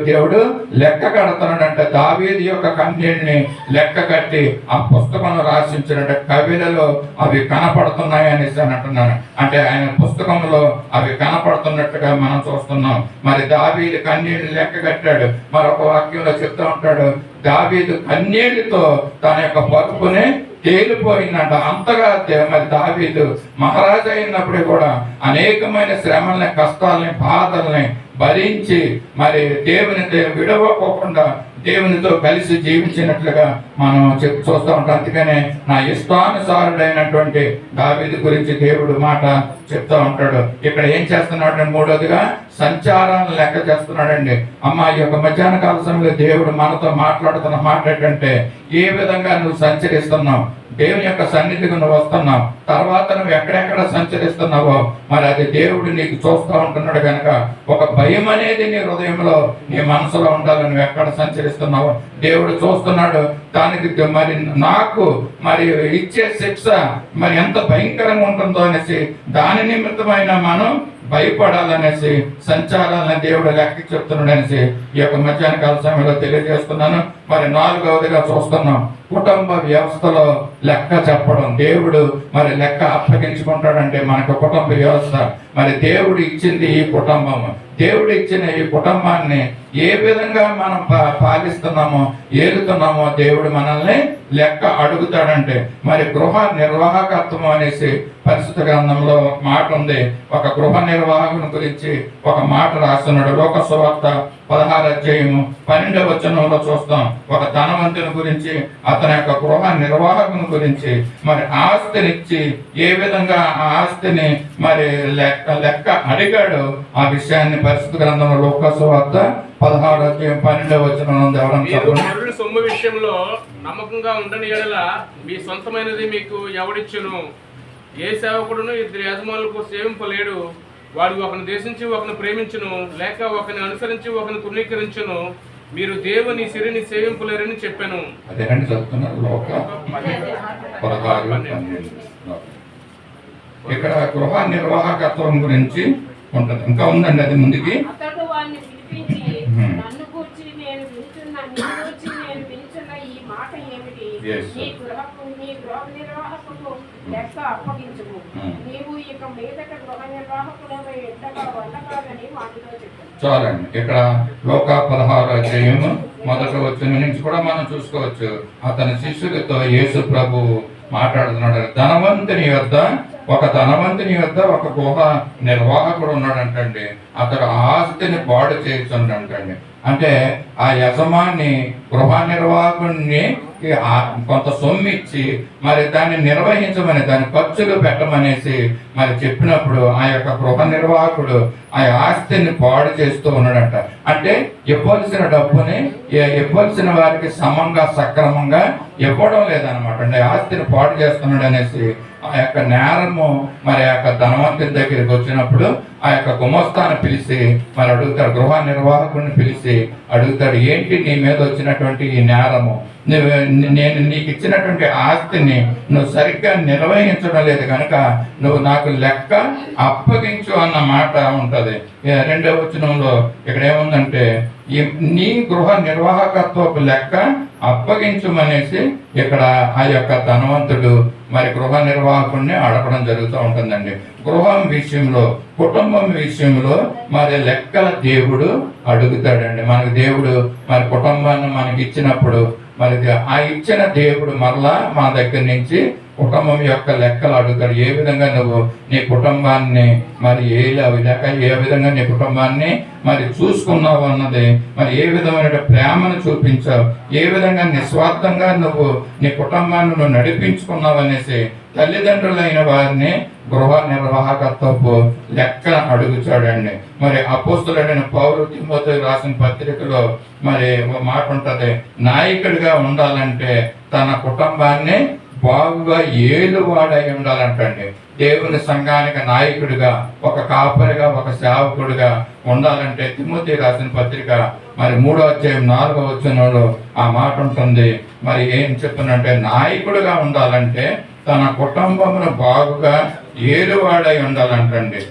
దేవుడు లెక్క కడుతున్నాడంట. దావీదు యొక్క కన్నీళ్ళని లెక్క కట్టి ఆ పుస్తకంలో రాసించినట్టు కవిలలో అవి కనపడుతున్నాయి అనేసి అని అంటున్నాను. అంటే ఆయన పుస్తకంలో అవి కనపడుతున్నట్టుగా మనం చూస్తున్నాం. మరి దావీదు కన్నీళ్లు లెక్క కట్టాడు. మరొక వాక్యంలో చెప్తూ ఉంటాడు, దావీదు కన్నీళ్లతో తన యొక్క బతుకుని తేలిపోయిందంట. అంతగా మరి దావీదు మహారాజు అయినప్పుడు కూడా అనేకమైన శ్రమల్ని, కష్టాలని, బాధల్ని భరించి మరి దేవుని విడవకోకుండా దేవునితో కలిసి జీవించినట్లుగా మనం చూస్తూ ఉంటాం. అందుకనే నా ఇష్టానుసారుడైనటువంటి దావీదు గురించి దేవుడు మాట చెప్తా ఉంటాడు. ఇక్కడ ఏం చేస్తున్నాడు? మూడోదిగా సంచారాన్ని లెక్క చేస్తున్నాడండి. ఈ యొక్క మధ్యాహ్న కాల సమయంలో దేవుడు మనతో మాట్లాడుతున్న మాట ఏంటంటే, ఏ విధంగా నువ్వు సంచరిస్తున్నావు, దేవుని యొక్క సన్నిధికి నువ్వు వస్తున్నావు, తర్వాత నువ్వు ఎక్కడెక్కడ సంచరిస్తున్నావో మరి అది దేవుడు నీకు చూస్తూ ఉంటున్నాడు. కనుక ఒక భయం అనేది నీ హృదయంలో, నీ మనసులో ఉండాలి. నువ్వు ఎక్కడ సంచరిస్తున్నావో దేవుడు చూస్తున్నాడు. దానికి మరి నాకు మరి ఇచ్చే శిక్ష మరి ఎంత భయంకరంగా ఉంటుందో అనేసి దాని నిమిత్తమైన మనం భయపడాలనేసి సంచారాలని దేవుడు లెక్క చెప్తున్నాడు అనేసి ఈ యొక్క మధ్యాహ్న కాల సమయంలో తెలియజేస్తున్నాను. మరి నాలుగవదిగా చూస్తున్నాం, కుటుంబ వ్యవస్థలో లెక్క చెప్పడం. దేవుడు మరి లెక్క అప్పగించుకుంటాడంటే మనకు కుటుంబ వ్యవస్థ, మరి దేవుడు ఇచ్చింది ఈ కుటుంబం. దేవుడు ఇచ్చిన ఈ కుటుంబాన్ని ఏ విధంగా మనం పాలిస్తున్నామో, ఏలుతున్నామో దేవుడు మనల్ని లెక్క అడుగుతాడంటే, మరి గృహ నిర్వాహకత్వం అనేసి పరిశుద్ధ గ్రంథంలో మాట ఉంది. ఒక గృహ నిర్వాహకుని గురించి ఒక మాట రాస్తున్నాడు. లోక సువార్త 16 అధ్యాయము 12వ వచనంలో చూస్తాం. ఒక ధనవంతుని గురించి, అతని యొక్క గృహ నిర్వాహకుని గురించి మరి ఆస్తినిచ్చి ఏ విధంగా ఆ ఆస్తిని మరి లెక్క అడిగాడు. ఆ విషయాన్ని పరిశుద్ధ గ్రంథంలో లూకా సువార్త 16వ అధ్యాయం 12వ వచనం ఉంది. పరుల సొమ్ము విషయంలో నమ్మకంగా ఉండని యెడల మీ సొంతమైనది మీకు ఎవడిచ్చును? ఏ సేవకుడును ఇద్దరు యజమానులకు సేవింపలేడు. వాడు ఒకని దేశించి ఒకని ప్రేమించును, లేక ఒకని అనుసరించి ఒకని తృణీకరించును. మీరు దేవుని సిరిని సేవింపలేరని చెప్పాను. అదేనండి చదువుతున్నారు లోక 16. ఇక్కడ గృహ నిర్వాహకత్వం గురించి ఉంటుంది. ఇంకా ఉందండి అది ముందుకి. అతడు వారిని పిలిపించి, నన్ను గూర్చి నేను వినుచున్న ఈ మాట ఏమిటి? నీ గృహ నిర్వాహకుడు లెక్క అప్పగించుము. నీవు ఇక మీదట గృహ నిర్వాహకుడమై ఎంతగా వండకాలని వాటితో చెప్పాను. చాలండి. ఇక్కడ లోక 16వ అధ్యాయము 1వ వచనం నుంచి కూడా మనం చూసుకోవచ్చు. అతని శిష్యులతో యేసు ప్రభు మాట్లాడుతున్నాడు. ఒక ధనవంతుని యొద్ద ఒక గృహ నిర్వాహకుడు ఉన్నాడంటండి. అతడు ఆస్తిని పాడు చేస్తుండంటండి. అంటే ఆ యజమాని గృహ నిర్వాహకుడిని కొంత సొమ్ము ఇచ్చి మరి దాన్ని నిర్వహించమని, దాని ఖర్చులు పెట్టమనేసి మరి చెప్పినప్పుడు ఆ యొక్క గృహ నిర్వాహకుడు ఆ ఆస్తిని పాడు చేస్తూ ఉన్నాడంట. అంటే ఇవ్వాల్సిన డబ్బుని ఇవ్వాల్సిన వారికి సమంగా సక్రమంగా ఇవ్వడం లేదనమాట అండి. ఆస్తిని పాడు చేస్తున్నాడు అనేసి ఆ యొక్క నేరము మరి ఆ యొక్క ధనవంతుని దగ్గరికి వచ్చినప్పుడు ఆ యొక్క గుమస్తాను పిలిచి మరి అడుగుతాడు, గృహ నిర్వాహకుడిని పిలిచి అడుగుతాడు, ఏంటి నీ మీద వచ్చినటువంటి ఈ నేరము? నేను నీకు ఇచ్చినటువంటి ఆస్తిని నువ్వు సరిగ్గా నిర్వహించడం లేదు కనుక నువ్వు నాకు లెక్క అప్పగించు అన్న మాట ఉంటది. 2వ వచనంలో ఇక్కడ ఏముందంటే, నీ గృహ నిర్వాహకత్వపు లెక్క అప్పగించుమనేసి ఇక్కడ ఆ యొక్క ధనవంతుడు మరి గృహ నిర్వాహకుడిని అడగడం జరుగుతూ ఉంటుందండి. గృహం విషయంలో, కుటుంబం విషయంలో మరి లెక్కల దేవుడు అడుగుతాడండి. మనకు దేవుడు మరి కుటుంబాన్ని మనకి ఇచ్చినప్పుడు మరి ఆ ఇచ్చిన దేవుడు మరలా మన దగ్గర నుంచి కుటుంబం యొక్క లెక్కలు అడుగుతాడు. ఏ విధంగా నువ్వు నీ కుటుంబాన్ని మరి లేక ఏ విధంగా నీ కుటుంబాన్ని మరి చూసుకున్నావు అన్నది, మరి ఏ విధమైన ప్రేమను చూపించావు, ఏ విధంగా నిస్వార్థంగా నువ్వు నీ కుటుంబాన్ని నువ్వు నడిపించుకున్నావు అనేసి తల్లిదండ్రులైన వారిని గృహ నిర్వాహకత్వపు లెక్క అడుగుతాడండి. మరి అపోస్తులుడైన పౌలు తిమోతికి రాసిన పత్రికలో మరి ఒక మాట ఉంటది, నాయకుడిగా ఉండాలంటే తన కుటుంబాన్ని బాగుగా ఏలువాడై ఉండాలంటండి. దేవుని సంఘానికి నాయకుడిగా, ఒక కాపరిగా, ఒక సేవకుడిగా ఉండాలంటే తిమోతి రాసిన పత్రిక మరి 3వ అధ్యాయం 4వ వచనంలో ఆ మాట ఉంటుంది. మరి ఏం చెప్తున్నంటే, నాయకుడిగా ఉండాలంటే తన కుటుంబమును బాగుగా ఏలువాడై ఉండాలంటండి.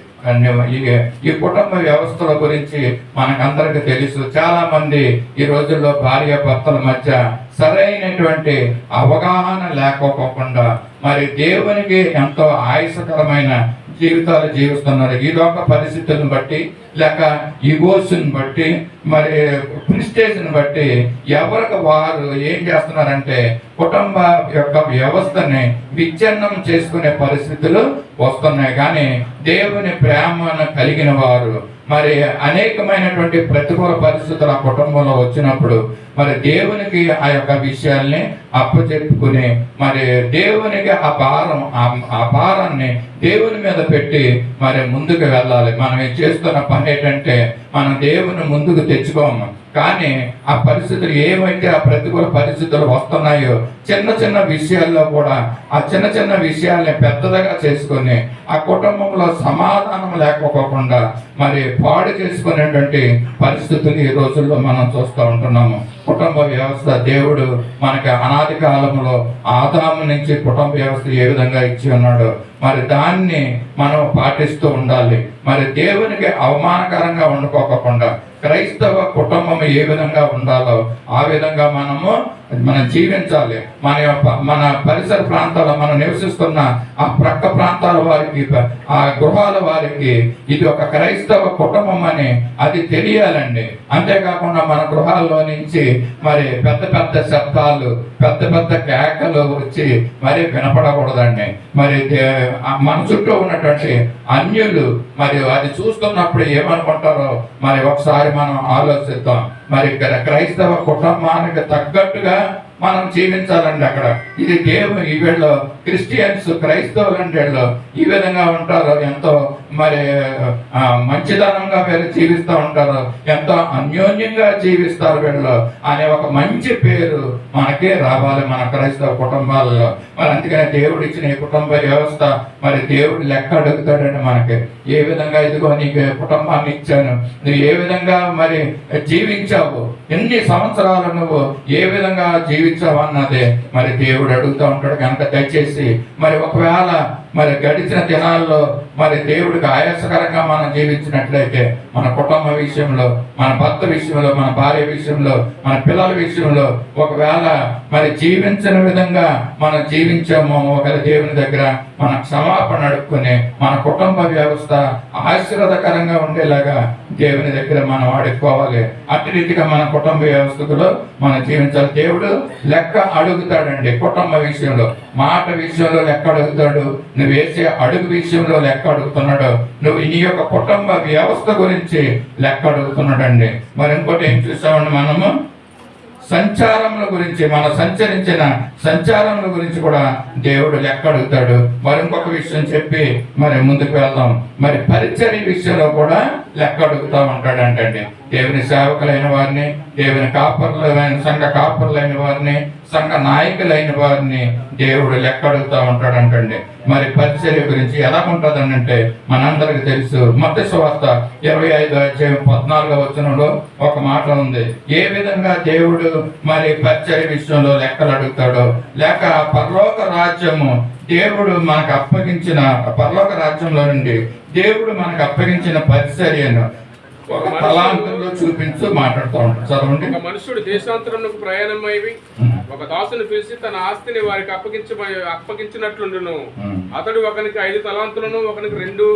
ఈ కుటుంబ వ్యవస్థల గురించి మనకందరికి తెలుసు. చాలా మంది ఈ రోజుల్లో భార్య భర్తల మధ్య సరైనటువంటి అవగాహన లేకపోకుండా మరి దేవునికి ఎంతో ఆయుషకరమైన జీవితాలు జీవిస్తున్నారు. ఈ లోక పరిస్థితులను బట్టి, లేక ఈగోస్ని బట్టి, మరి ప్రిస్టేజ్ని బట్టి ఎవరికి వారు ఏం చేస్తున్నారంటే కుటుంబ యొక్క వ్యవస్థని విచ్ఛిన్నం చేసుకునే పరిస్థితులు వస్తున్నాయి. కానీ దేవుని ప్రేమను కలిగిన వారు మరి అనేకమైనటువంటి ప్రతికూల పరిస్థితులు ఆ కుటుంబంలో వచ్చినప్పుడు మరి దేవునికి ఆ యొక్క విషయాల్ని అప్పచెప్పుకుని మరి దేవునికి ఆ భారాన్ని దేవుని మీద పెట్టి మరి ముందుకు వెళ్ళాలి. మనం చేస్తున్న పని ఏంటంటే మనం దేవుని ముందుకు తెచ్చుకోము, కానీ ఆ పరిస్థితులు ఏమైతే ఆ ప్రతికూల పరిస్థితులు వస్తున్నాయో చిన్న చిన్న విషయాల్లో కూడా ఆ చిన్న చిన్న విషయాల్ని పెద్దదిగా చేసుకొని ఆ కుటుంబంలో సమాధానం లేకపోకుండా మరి పాడు చేసుకునేటువంటి పరిస్థితులు ఈ రోజుల్లో మనం చూస్తూ ఉంటున్నాము. కుటుంబ వ్యవస్థ దేవుడు మనకి అనాది కాలంలో ఆదాము నుంచి కుటుంబ వ్యవస్థ ఏ విధంగా ఇచ్చి ఉన్నాడో మరి దాన్ని మనం పాటిస్తూ ఉండాలి. మరి దేవునికి అవమానకరంగా వండుకోకుండా క్రైస్తవ కుటుంబం ఏ విధంగా ఉండాలో ఆ విధంగా మనం జీవించాలి. మన పరిసర ప్రాంతాల్లో మనం నివసిస్తున్న ఆ ప్రక్క ప్రాంతాల వారికి, ఆ గృహాల వారికి ఇది ఒక క్రైస్తవ కుటుంబం అని అది తెలియాలండి. అంతేకాకుండా మన గృహాల్లో నుంచి మరి పెద్ద పెద్ద శబ్దాలు, పెద్ద పెద్ద కేకలు వచ్చి మరి వినపడకూడదండి. మరి మన చుట్టూ ఉన్నటువంటి అన్యులు మరి అది చూస్తున్నప్పుడు ఏమనుకుంటారో మరి ఒకసారి మనం ఆలోచిద్దాం. మరి క్రైస్తవ కుటుంబానికి తగ్గట్టుగా మనం జీవించాలండి. అక్కడ ఇది దేవుడు ఈ వీళ్ళు క్రిస్టియన్స్ క్రైస్తవులు అంటే వీళ్ళు ఈ విధంగా ఉంటారు, ఎంతో మరి మంచిదనంగా వీళ్ళు జీవిస్తూ ఉంటారు, ఎంతో అన్యోన్యంగా జీవిస్తారు వీళ్ళు అనే ఒక మంచి పేరు మనకే రావాలి మన క్రైస్తవ కుటుంబాలలో. మరి అందుకనే దేవుడు ఇచ్చిన ఈ కుటుంబ వ్యవస్థ మరి దేవుడు లెక్క అడుగుతాడండి మనకి. ఏ విధంగా ఇదిగో నీకు కుటుంబాన్ని ఇచ్చాను, నువ్వు ఏ విధంగా మరి జీవించావు, ఎన్ని సంవత్సరాలు నువ్వు ఏ విధంగా జీవించావు అన్నదే మరి దేవుడు అడుగుతూ ఉంటాడు. కనుక దయచేసి మరి ఒకవేళ మరి గడిచిన దినాల్లో మరి దేవుడికి ఆయాసకరంగా మనం జీవించినట్లయితే మన కుటుంబ విషయంలో, మన భర్త విషయంలో, మన భార్య విషయంలో, మన పిల్లల విషయంలో ఒకవేళ మరి జీవించిన విధంగా మనం జీవించామో ఒకవేళ దేవుని దగ్గర మన క్షమాపణ అడుక్కుని మన కుటుంబ వ్యవస్థ ఆశీర్వాదకరంగా ఉండేలాగా దేవుని దగ్గర మనం అడుక్కోవాలి. అట్టి రీతిగా మన కుటుంబ వ్యవస్థలో మనం జీవించాలి. దేవుడు లెక్క అడుగుతాడండి. కుటుంబ విషయంలో, మాట విషయంలో లెక్క అడుగుతాడు, నువ్వు వేసే అడుగు విషయంలో లెక్క అడుగుతున్నాడు, నువ్వు నీ యొక్క కుటుంబ వ్యవస్థ గురించి లెక్క అడుగుతున్నాడండి. మరి ఇంకోటి ఏం చూసామండి, మనము సంచారముల గురించి, మన సంచరించిన సంచారముల గురించి కూడా దేవుడు లెక్క అడుగుతాడు. మరి ఇంకొక విషయం చెప్పి మరి ముందుకు వెళ్దాం. మరి పరిచర్య విషయంలో కూడా లెక్క అడుగుతూ ఉంటాడంటండి. దేవుని సేవకులైన వారిని, దేవుని కాపరులైన సంఘ కాపరులైన వారిని, సంఘ నాయకులైన వారిని దేవుడు లెక్క అడుగుతూ ఉంటాడంటండి. మరి పరిచర్య గురించి ఎలా ఉంటుందనంటే మనందరికి తెలుసు. మత్తయి సువార్త 25:14 ఒక మాట ఉంది. ఏ విధంగా దేవుడు మరి పరిచర్య విషయంలో లెక్కలు అడుగుతాడో, లేక పరలోక రాజ్యము దేవుడు మనకు అప్పగించిన పరలోక రాజ్యంలో నుండి దేవుడు మనకు అప్పగించిన పరిచర్యను ఒక తలాంతుల్లో చూపించు మాట్లాడుతూ ఉంటాడు. చదవండి. ఒక మనుషుడు దేశాంతరమునకు ప్రయాణమైవి ఒక దాసుని పిలిచి తన ఆస్తిని వారికి అప్పగించినట్లుండును. అతడు ఒకనికి 5 తలాంతులను, ఒకనికి 2,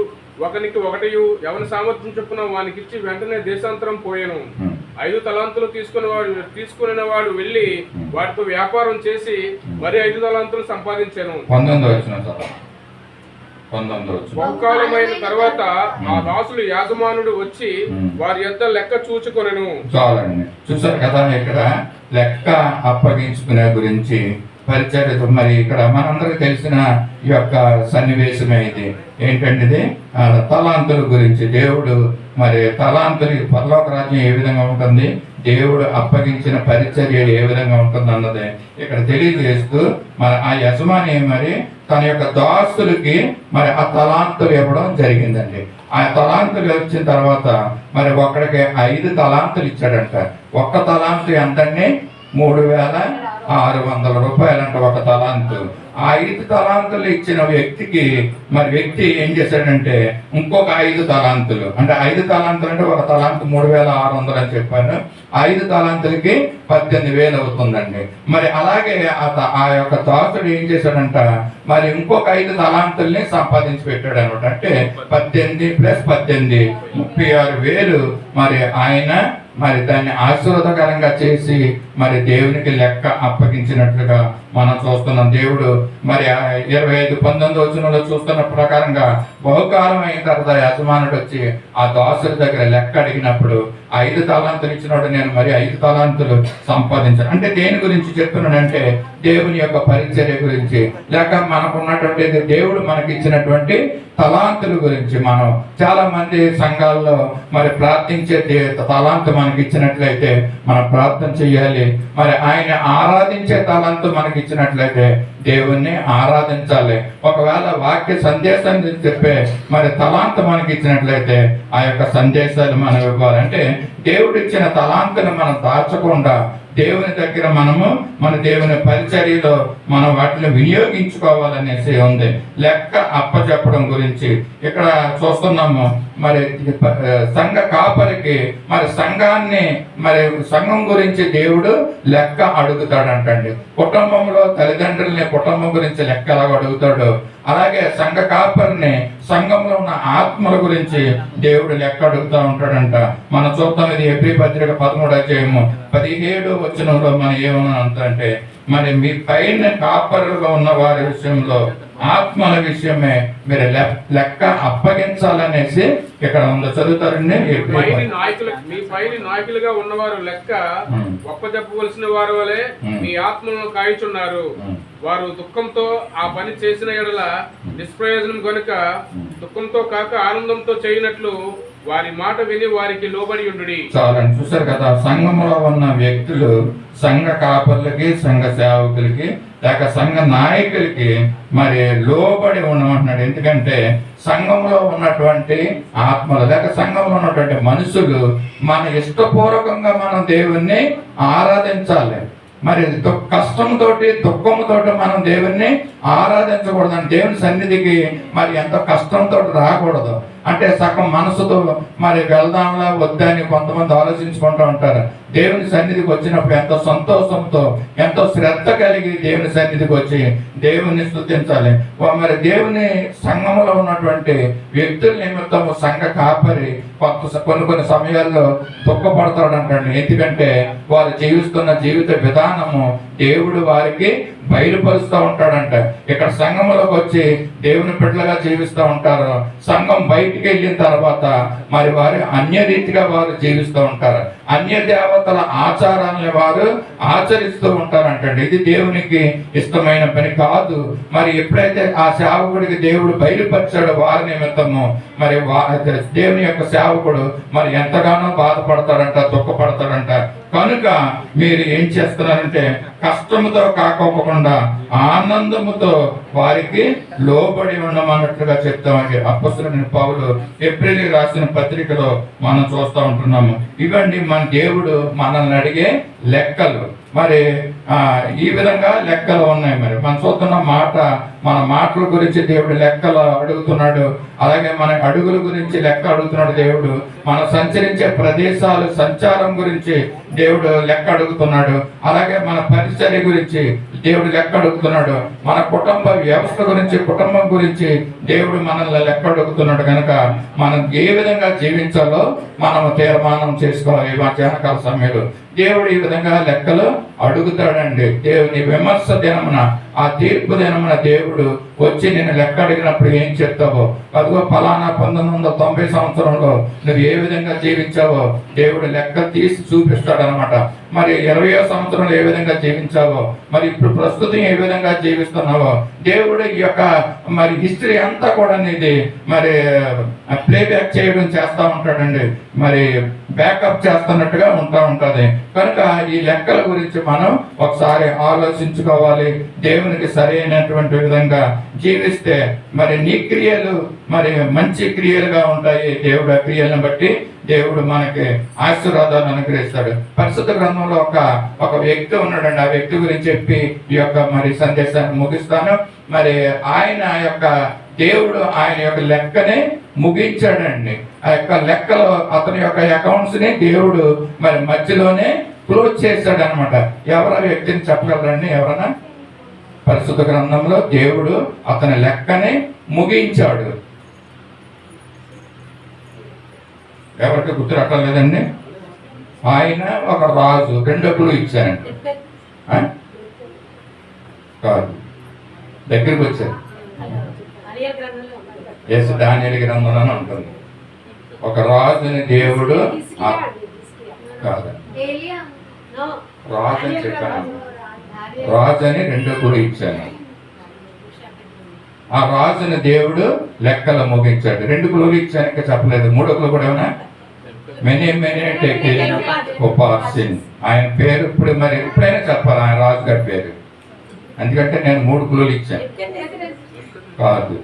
ఒకనికి 1 ఎవరి సామర్థ్యం చొప్పున వానికి ఇచ్చి వెంటనే దేశాంతరం పోయాను. 5 తలాంతులు తీసుకున్న వాడు వెళ్లి వాటితో వ్యాపారం చేసి మరి 5 తలాంతులు సంపాదించాను. 19 బహుకాలమైన తర్వాత ఆ దాసులు యాజమానుడు వచ్చి వారి యొద్ద లెక్క చూచుకొనెను. చాలండి, చూసారు కదా ఇక్కడ లెక్క అప్పగించుకునే గురించి పరిచర్య. మరి ఇక్కడ మనందరికి తెలిసిన ఈ యొక్క సన్నివేశమే ఇది. ఏంటంటే తలాంతుల గురించి దేవుడు మరి తలాంతులు పరలోక రాజ్యం ఏ విధంగా ఉంటుంది, దేవుడు అప్పగించిన పరిచర్య ఏ విధంగా ఉంటుంది అన్నది ఇక్కడ తెలియజేస్తూ మరి ఆ యజమాని మరి తన యొక్క దాసులకి మరి ఆ తలాంతులు ఇవ్వడం జరిగిందండి. ఆ తలాంతులు వచ్చిన తర్వాత మరి ఒకడికి 5 తలాంతులు ఇచ్చాడంట. ఒక్క తలాంతు ఎంతండి? 3,600 రూపాయలంట ఒక తలాంతు. ఆ 5 తలాంతులు ఇచ్చిన వ్యక్తికి మరి వ్యక్తి ఏం చేశాడంటే ఇంకొక 5 తలాంతులు, అంటే 5 తలాంతులు అంటే ఒక తలాంతు 3,600 అని చెప్పాను. 5 తలాంతులకి 18,000 అవుతుందండి. మరి అలాగే ఆ యొక్క దాసుడు ఏం చేశాడంట మరి ఇంకొక 5 తలాంతుల్ని సంపాదించి పెట్టాడు అనమాట. అంటే 18 + 18 36,000 మరి ఆయన మరి దాన్ని ఆశీర్వాదకరంగా చేసి మరి దేవునికి లెక్క అప్పగించినట్లుగా మనం చూస్తున్నాం. దేవుడు మరి 25:19 చూస్తున్న ప్రకారంగా బహుకాలం అయిన తర్వాత యజమానుడు వచ్చి ఆ దాసుడి దగ్గర లెక్క అడిగినప్పుడు 5 తలాంతులు ఇచ్చినప్పుడు నేను మరి 5 తలాంతులు సంపాదించాను. అంటే దేని గురించి చెప్తున్నానంటే దేవుని యొక్క పరిచర్య గురించి, లేక మనకున్నటువంటి దేవుడు మనకి ఇచ్చినటువంటి తలాంతుల గురించి. మనం చాలా మంది సంఘాల్లో మరి ప్రార్థించే తలాంతు మనకి ఇచ్చినట్లయితే మనం ప్రార్థన చెయ్యాలి. మరి ఆయన ఆరాధించే తలాంతు మనకి ఇచ్చినట్లయితే దేవుణ్ణి ఆరాధించాలి. ఒకవేళ వాక్య సందేశాన్ని చెప్పే మరి తలాంతు మనకి ఇచ్చినట్లయితే ఆ యొక్క సందేశాలు మనం ఇవ్వాలి. అంటే దేవుడు ఇచ్చిన తలాంతును మనం దాచకుండా దేవుని దగ్గర మనము మన దేవుని పరిచర్యలో మనం వాటిని వినియోగించుకోవాలనేసి ఉంది. లెక్క అప్పచెప్పడం గురించి ఇక్కడ చూస్తున్నాము. మరి సంఘ కాపరికి మరి సంఘాన్ని మరి సంఘం గురించి దేవుడు లెక్క అడుగుతాడంటండి. కుటుంబంలో తల్లిదండ్రుల్ని కుటుంబం గురించి లెక్క ఎలా అడుగుతాడు, అలాగే సంఘ కాపరిని సంఘంలో ఉన్న ఆత్మల గురించి దేవుడు లెక్క అడుగుతూ ఉంటాడంట. మనం చూద్దాం. ఇది ఎబ్రీ పత్రిక 13వ అధ్యాయము 17వ వచనంలో మనం ఏమన్నా అంటే మరి మీ పైన కాపరులుగా ఉన్న వారి విషయంలో ఆత్మల విషయమే మీరు లెక్క అప్పగించాలనేసి ఇక్కడ ఉందో. చదువుతారండి. మీ పైన నాయకులుగా ఉన్నవారు లెక్క ఒప్పజెప్పవలసిన వారు వలె మీ ఆత్మలను కాయుచున్నారు. వారు దుఃఖంతో ఆ పని చేసిన ఎడల నిష్ప్రయోజనం గనుక దుఃఖంతో కాక ఆనందంతో చేయనట్లు వారి మాట విని వారికి లోబడి ఉండుడి. చాలని చూసారు కదా, సంఘంలో ఉన్న వ్యక్తులు సంఘ కాపర్లకి, సంఘ సేవకులకి, లేక సంఘ నాయకులకి మరి లోబడి ఉండమంటున్నాడు. ఎందుకంటే సంఘంలో ఉన్నటువంటి ఆత్మలు లేక సంఘంలో ఉన్నటువంటి మనుషులు మన ఇష్టపూర్వకంగా మనం దేవుణ్ణి ఆరాధించాలి. మరి కష్టంతో దుఃఖంతో మనం దేవుణ్ణి ఆరాధించకూడదు. దేవుని సన్నిధికి మరి ఎంతో కష్టంతో రాకూడదు. అంటే సగం మనసుతో మరి వెళ్దాంలా వద్దని కొంతమంది ఆలోచించుకుంటూ ఉంటారు. దేవుని సన్నిధికి వచ్చినప్పుడు ఎంతో సంతోషంతో, ఎంతో శ్రద్ధ కలిగి దేవుని సన్నిధికి వచ్చి దేవుని స్తుతించాలి. మరి దేవుని సంఘంలో ఉన్నటువంటి వ్యక్తుల నిమిత్తం సంఘ కాపరి కొన్ని సమయాల్లో దుఃఖపడతాడు అంటాడు. ఎందుకంటే వారు జీవిస్తున్న జీవిత విధానము దేవుడు వారికి బయలుపరుస్తూ ఉంటాడంట. ఇక్కడ సంఘంలోకి వచ్చి దేవుని బిడ్డలుగా జీవిస్తూ ఉంటారు. సంఘం బయటికి వెళ్ళిన తర్వాత మరి వారు అన్య రీతిగా వారు జీవిస్తూ ఉంటారు. అన్య దేవతల ఆచారాలను వారు ఆచరిస్తూ ఉంటారంటండి. ఇది దేవునికి ఇష్టమైన పని కాదు. మరి ఎప్పుడైతే ఆ సేవకుడికి దేవుడు బయలుపరిచాడో వారి నిమిత్తము మరి దేవుని యొక్క సేవకుడు మరి ఎంతగానో బాధపడతాడంట, దుఃఖపడతాడంట. కనుక మీరు ఏం చేస్తున్నారంటే కష్టముతో కాకోకుండా ఆనందముతో వారికి లోబడి ఉండమన్నట్లుగా చెప్తామండి. అపొస్తలుడైన పౌలు ఏప్రిల్ రాసిన పత్రికలో మనం చూస్తూ ఉంటున్నాము. ఇవండి మన దేవుడు మనల్ని అడిగే లెక్కలు. మరి ఈ విధంగా లెక్కలు ఉన్నాయి. మరి మనం చూస్తున్న మన మాటల గురించి దేవుడు లెక్కలు అడుగుతున్నాడు. అలాగే మన అడుగుల గురించి లెక్క అడుగుతున్నాడు దేవుడు. మనం సంచరించే ప్రదేశాలు సంచారం గురించి దేవుడు లెక్క అడుగుతున్నాడు. అలాగే మన పరిచర్య గురించి దేవుడు లెక్క అడుగుతున్నాడు. మన కుటుంబ వ్యవస్థ గురించి, కుటుంబం గురించి దేవుడు మనల్ని లెక్క అడుగుతున్నాడు. కనుక మనం ఏ విధంగా జీవించాలో మనం తీర్మానం చేసుకోవాలి. ఈ మధ్యాహ్నకాల సమయంలో దేవుడు ఈ విధంగా లెక్కలు అడుగుతాడండి. దేవుని విమర్శ దినమున, ఆ తీర్పు దినమున దేవుడు వచ్చి నేను లెక్క అడిగినప్పుడు ఏం చెప్తావో, అదిగో ఫలానా 1990 సంవత్సరంలో నువ్వు ఏ విధంగా జీవించావో దేవుడు లెక్క తీసి చూపిస్తాడు అనమాట. మరి 20వ సంవత్సరంలో ఏ విధంగా జీవించావో, మరి ఇప్పుడు ప్రస్తుతం ఏ విధంగా జీవిస్తున్నావో దేవుడు ఈ యొక్క మరి హిస్టరీ అంతా కూడా ఇది మరి ప్లేబ్యాక్ చేయడం చేస్తూ ఉంటాడండి. మరి బ్యాకప్ చేస్తున్నట్టుగా ఉంటుంది. కనుక ఈ లెక్కల గురించి మనం ఒకసారి ఆలోచించుకోవాలి. దేవునికి సరైనటువంటి విధంగా జీవిస్తే మరి నీ క్రియలు మరి మంచి క్రియలుగా ఉంటాయి. దేవుడు ఆ క్రియలను బట్టి దేవుడు మనకి ఆశీర్వాదాలు అనుగ్రహిస్తాడు. పరిశుద్ధ గ్రంథంలో ఒక వ్యక్తి ఉన్నాడండి. ఆ వ్యక్తి గురించి చెప్పి ఈ యొక్క మరి సందేశాన్ని ముగిస్తాను. మరి ఆయన యొక్క దేవుడు ఆయన యొక్క లెక్కని ముగించాడండి. ఆ యొక్క లెక్కలో అతని యొక్క అకౌంట్స్ ని దేవుడు మరి మధ్యలోనే క్లోజ్ చేశాడు అనమాట. ఎవరు వ్యక్తిని చెప్పగలరండి? ఎవరన్నా? పరిశుద్ధ గ్రంథంలో దేవుడు అతని లెక్కని ముగించాడు. ఎవరికి గుర్తు రావట్లేదండి? ఆయన ఒక రాజు. 2 క్లూ ఇచ్చారండి. కాదు, దగ్గరికి వచ్చారు. దానియేలు గ్రంథంలోనే ఉంటుంది. ఒక రాజుని దేవుడు కాదు, రాజు అని చెప్పాను. రాజు అని 2 క్లూ ఇచ్చాను. ఆ రాజుని దేవుడు లెక్కలు ముగించాడు. 2 క్లూలు ఇచ్చాను, ఇంకా చెప్పలేదు. 3వ క్లూ కూడా ఏమన్నా? ఆయన పేరు ఇప్పుడు మరి ఎప్పుడైనా చెప్పాలి ఆయన రాజుగారి పేరు. ఎందుకంటే నేను 3 క్లూలు ఇచ్చాను. కాదు,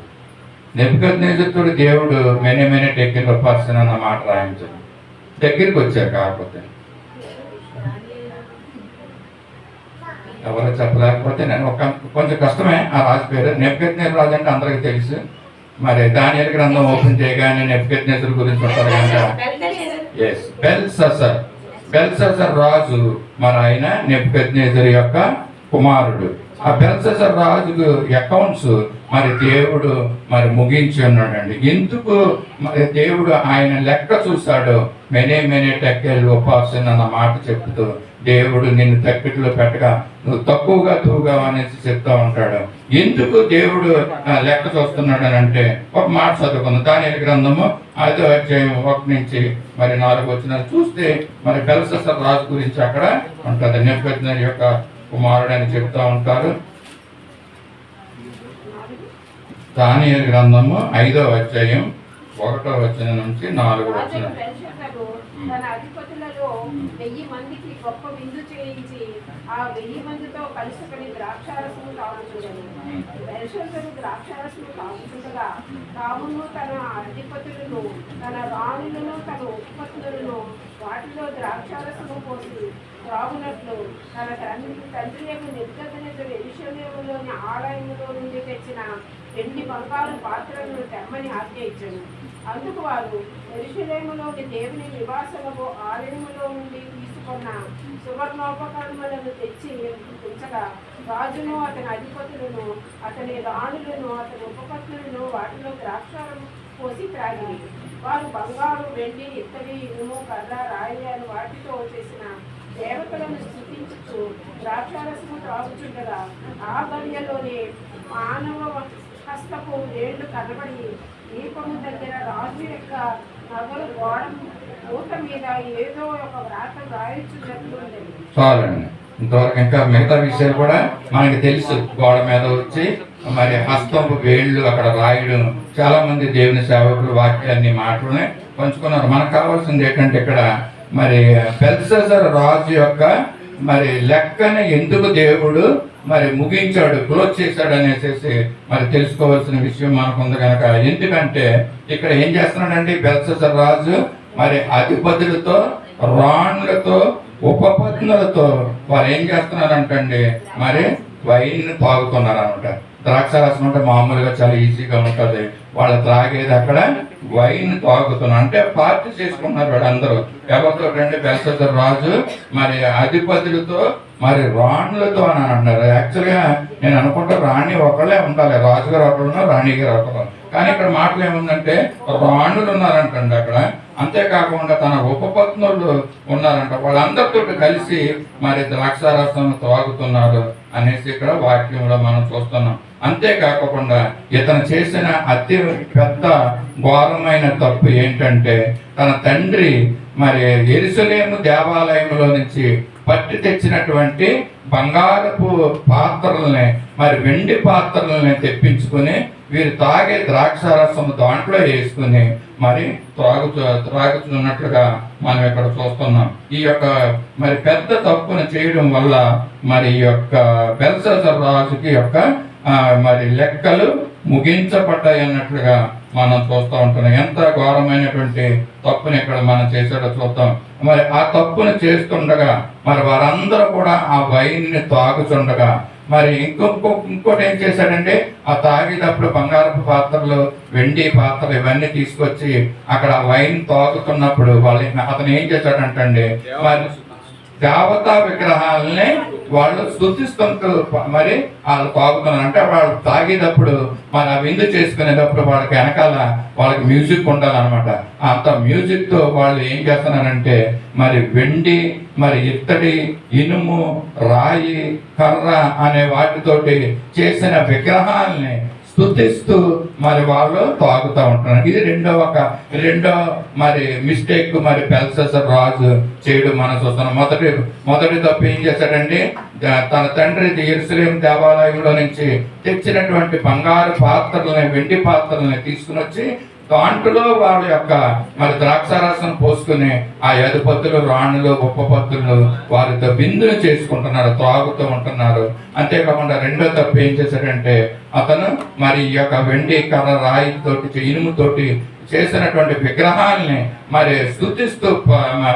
నెబుకద్నెజరు దేవుడు మెనే టెక్కిల్ పర్సన్ అన్న మాట రాయించాడు. దగ్గరికి వచ్చారు. కాకపోతే ఎవరు చెప్పలేకపోతే నేను కొంచెం కష్టమే. ఆ రాజు పేరు నెబుకద్నెజరు రాజు అంటే అందరికీ తెలుసు. మరి దానియేలు గ్రంథం ఓపెన్ చేయగానే నెబుకద్నెజరు గురించి ఉంటారు కనుక బెల్షస్సర్ రాజు మరి ఆయన నెబుకద్నెజరు యొక్క కుమారుడు. ఆ బెల్షస్సర్ రాజు అకౌంట్స్ మరి దేవుడు మరి ముగించి ఉన్నాడండి. ఎందుకు మరి దేవుడు ఆయన లెక్క చూశాడు? మెనే టెక్కెల్ ఉపాసన అన్న మాట చెప్తూ దేవుడు నిన్ను తక్కిట్లో పెట్టగా నువ్వు తక్కువగా తూగావు అనేసి చెప్తా ఉంటాడు. ఎందుకు దేవుడు లెక్క చూస్తున్నాడు అని అంటే ఒక మాట చదువుకుందాం. దానియేలు గ్రంథము 5వ అధ్యాయం 1 నుంచి మరి 4 వచనాలు చూస్తే మరి బెల్షస్సర్ రాజు గురించి అక్కడ ఉంటుంది. నెబుకద్నెజరు యొక్క కుమారుడు అని చెప్తా ఉంటారు. దానియేలు గ్రంథము 5వ అధ్యాయం 1వ వచనం నుంచి 4వ వచనం. బెల్షస్సరు తన అధిపతులలో 1000 మందికి గొప్ప విందు చేయించి ఆ 1000 మందితో కలుసుకొని ద్రాక్షారసము తాగుచుండెను. బెల్షస్సరు ద్రాక్షారసము తాగుచుండగా తామును తన అధిపతులను తన రాణులను తన ఉపపత్నులను వాటిలో ద్రాక్షారసము పోసి త్రాగునట్లు తన తండ్రి నెబుకద్నెజరు యెరూషలేములోని ఆలయములో నుండి తెచ్చిన 2 బంగారు పాత్రలను తెమ్మని ఆజ్ఞ ఇచ్చాను. అందుకు వారు యెరూషలేములోని దేవుని నివాసము ఆలయములో నుండి తీసుకున్న సువర్ణోపకరణములను తెచ్చి ఉంచగా రాజును అతని అధిపతులను అతని రాణులను అతని ఉపపత్నులను వాటిలో ద్రాక్షారం పోసి త్రాగిరి. వారు బంగారు, వెండి, ఇత్తడి, ఇనుము, కర్ర, రాయి అని వాటితో చేసిన దేవతలను స్తుతించుచు ద్రాక్షారసము త్రాగుచుండగా ఆ గడియలోనే మానవ హస్తపు వేళ్లు కనబడి దీపము దగ్గర రాజు యొక్క నగలు గోడ మూత మీద ఏదో ఒక వ్రాత రాయించున్నట్లు ఉండేది. చాలండి. ఇంతవరకు ఇంకా మిగతా విషయాలు కూడా మనకి తెలుసు. గోడ మీద వచ్చి మరి హస్తంపు వేళ్ళు అక్కడ రాయడం. చాలా మంది దేవుని సేవకులు వాక్యాన్ని మాటలనే పంచుకున్నారు. మనకు కావాల్సింది ఏంటంటే ఇక్కడ మరి బెల్షస్సర్ రాజు యొక్క మరి లెక్కని ఎందుకు దేవుడు మరి ముగించాడు, క్లోజ్ చేశాడు అనేసి మరి తెలుసుకోవాల్సిన విషయం మనకుంది కనుక. ఎందుకంటే ఇక్కడ ఏం చేస్తున్నాడండి బెల్షస్సర్ రాజు మరి అధిపతులతో, రాణులతో, ఉపపత్నులతో వారు ఏం చేస్తున్నారంటండి మరి వైన్ తాగుతున్నారు అనమాట. ద్రాక్షారసం అంటే మామూలుగా చాలా ఈజీగా ఉంటుంది. వాళ్ళు త్రాగేది అక్కడ వైన్ తాగుతున్నారు. అంటే పార్టీ చేసుకుంటున్నారు వాళ్ళందరూ. ఎవరితో అంటే బెల్షస్సర్ రాజు మరి అధిపతులతో మరి రాణులతో అని అంటున్నారు. యాక్చువల్గా నేను అనుకుంటా రాణి ఒకళ్ళే ఉండాలి, రాజుగారు ఒకళ్ళు, రాణి గారు ఒకళ్ళు. కానీ ఇక్కడ మాటలు ఏముందంటే రాణులు ఉన్నారంటండి అక్కడ. అంతేకాకుండా తన ఉపపత్నులు ఉన్నారంట. వాళ్ళందరితో కలిసి మరి ద్రాక్షారసం తాగుతున్నారు అనేసి ఇక్కడ వాక్యంలో మనం చూస్తున్నాం. అంతేకాకుండా ఇతను చేసిన అతి పెద్ద ఘోరమైన తప్పు ఏంటంటే తన తండ్రి మరి యెరూషలేము దేవాలయంలో నుంచి పట్టి తెచ్చినటువంటి బంగారపు పాత్రలని మరి వెండి పాత్రలని తెప్పించుకుని వీరు తాగే ద్రాక్షారసం దాంట్లో వేసుకుని మరి త్రాగుతున్నట్లుగా మనం ఇక్కడ చూస్తున్నాం. ఈ యొక్క మరి పెద్ద తప్పును చేయడం వల్ల మరి ఈ యొక్క బెల్షస్సర్ రాజుకి యొక్క మరి లెక్కలు ముగించబడ్డాయి అన్నట్లుగా మనం చూస్తూ ఉంటున్నాం. ఎంత ఘోరమైనటువంటి తప్పుని ఇక్కడ మనం చేసాడో చూద్దాం. మరి ఆ తప్పును చేస్తుండగా మరి వారందరూ కూడా ఆ వైన్ని తాగుతుండగా మరి ఇంకోటి ఏం చేశాడంటే ఆ తాగేటప్పుడు బంగారపు పాత్రలు, వెండి పాత్రలు ఇవన్నీ తీసుకొచ్చి అక్కడ వైన్ తాగుతున్నప్పుడు అతను ఏం చేశాడంటండి మరి దేవతా విగ్రహాలని వాళ్ళు స్తుతిస్తుంటూ మరి వాళ్ళు తాగుతున్నారు. అంటే వాళ్ళు తాగేటప్పుడు మరి ఆ విందు చేసుకునేటప్పుడు వాళ్ళకి వెనకాల వాళ్ళకి మ్యూజిక్ ఉండాలన్నమాట. అంత మ్యూజిక్ తో వాళ్ళు ఏం చేస్తున్నారంటే మరి వెండి, మరి ఇత్తడి, ఇనుము, రాయి, కర్ర అనే వాటితోటి చేసిన విగ్రహాలని స్తుతిస్తూ మరి వాళ్ళు తాగుతూ ఉంటున్నారు. ఇది రెండో మరి మిస్టేక్ మరి బెల్షస్సర్ రాజు చేయడం మనం చూస్తున్నాం. మొదటి తప్పు ఏం చేశాడండి తన తండ్రి యెరూషలేము దేవాలయంలో నుంచి తెచ్చినటువంటి బంగారు పాత్రలని, వెండి పాత్రలని తీసుకుని వచ్చి దాంట్లో వాళ్ళ యొక్క మరి ద్రాక్షారసం పోసుకుని ఆ అధిపతులు, రాణులు, ఉపపత్తులు వారితో విందులు చేసుకుంటున్నారు, త్రాగుతూ ఉంటున్నారు. అంతేకాకుండా రెండో తప్పు ఏం చేశాడంటే అతను మరి ఈ యొక్క వెండి, కర్ర, రాయి తోటి, ఇనుముతోటి చేసినటువంటి విగ్రహాలని మరి స్తుతిస్తూ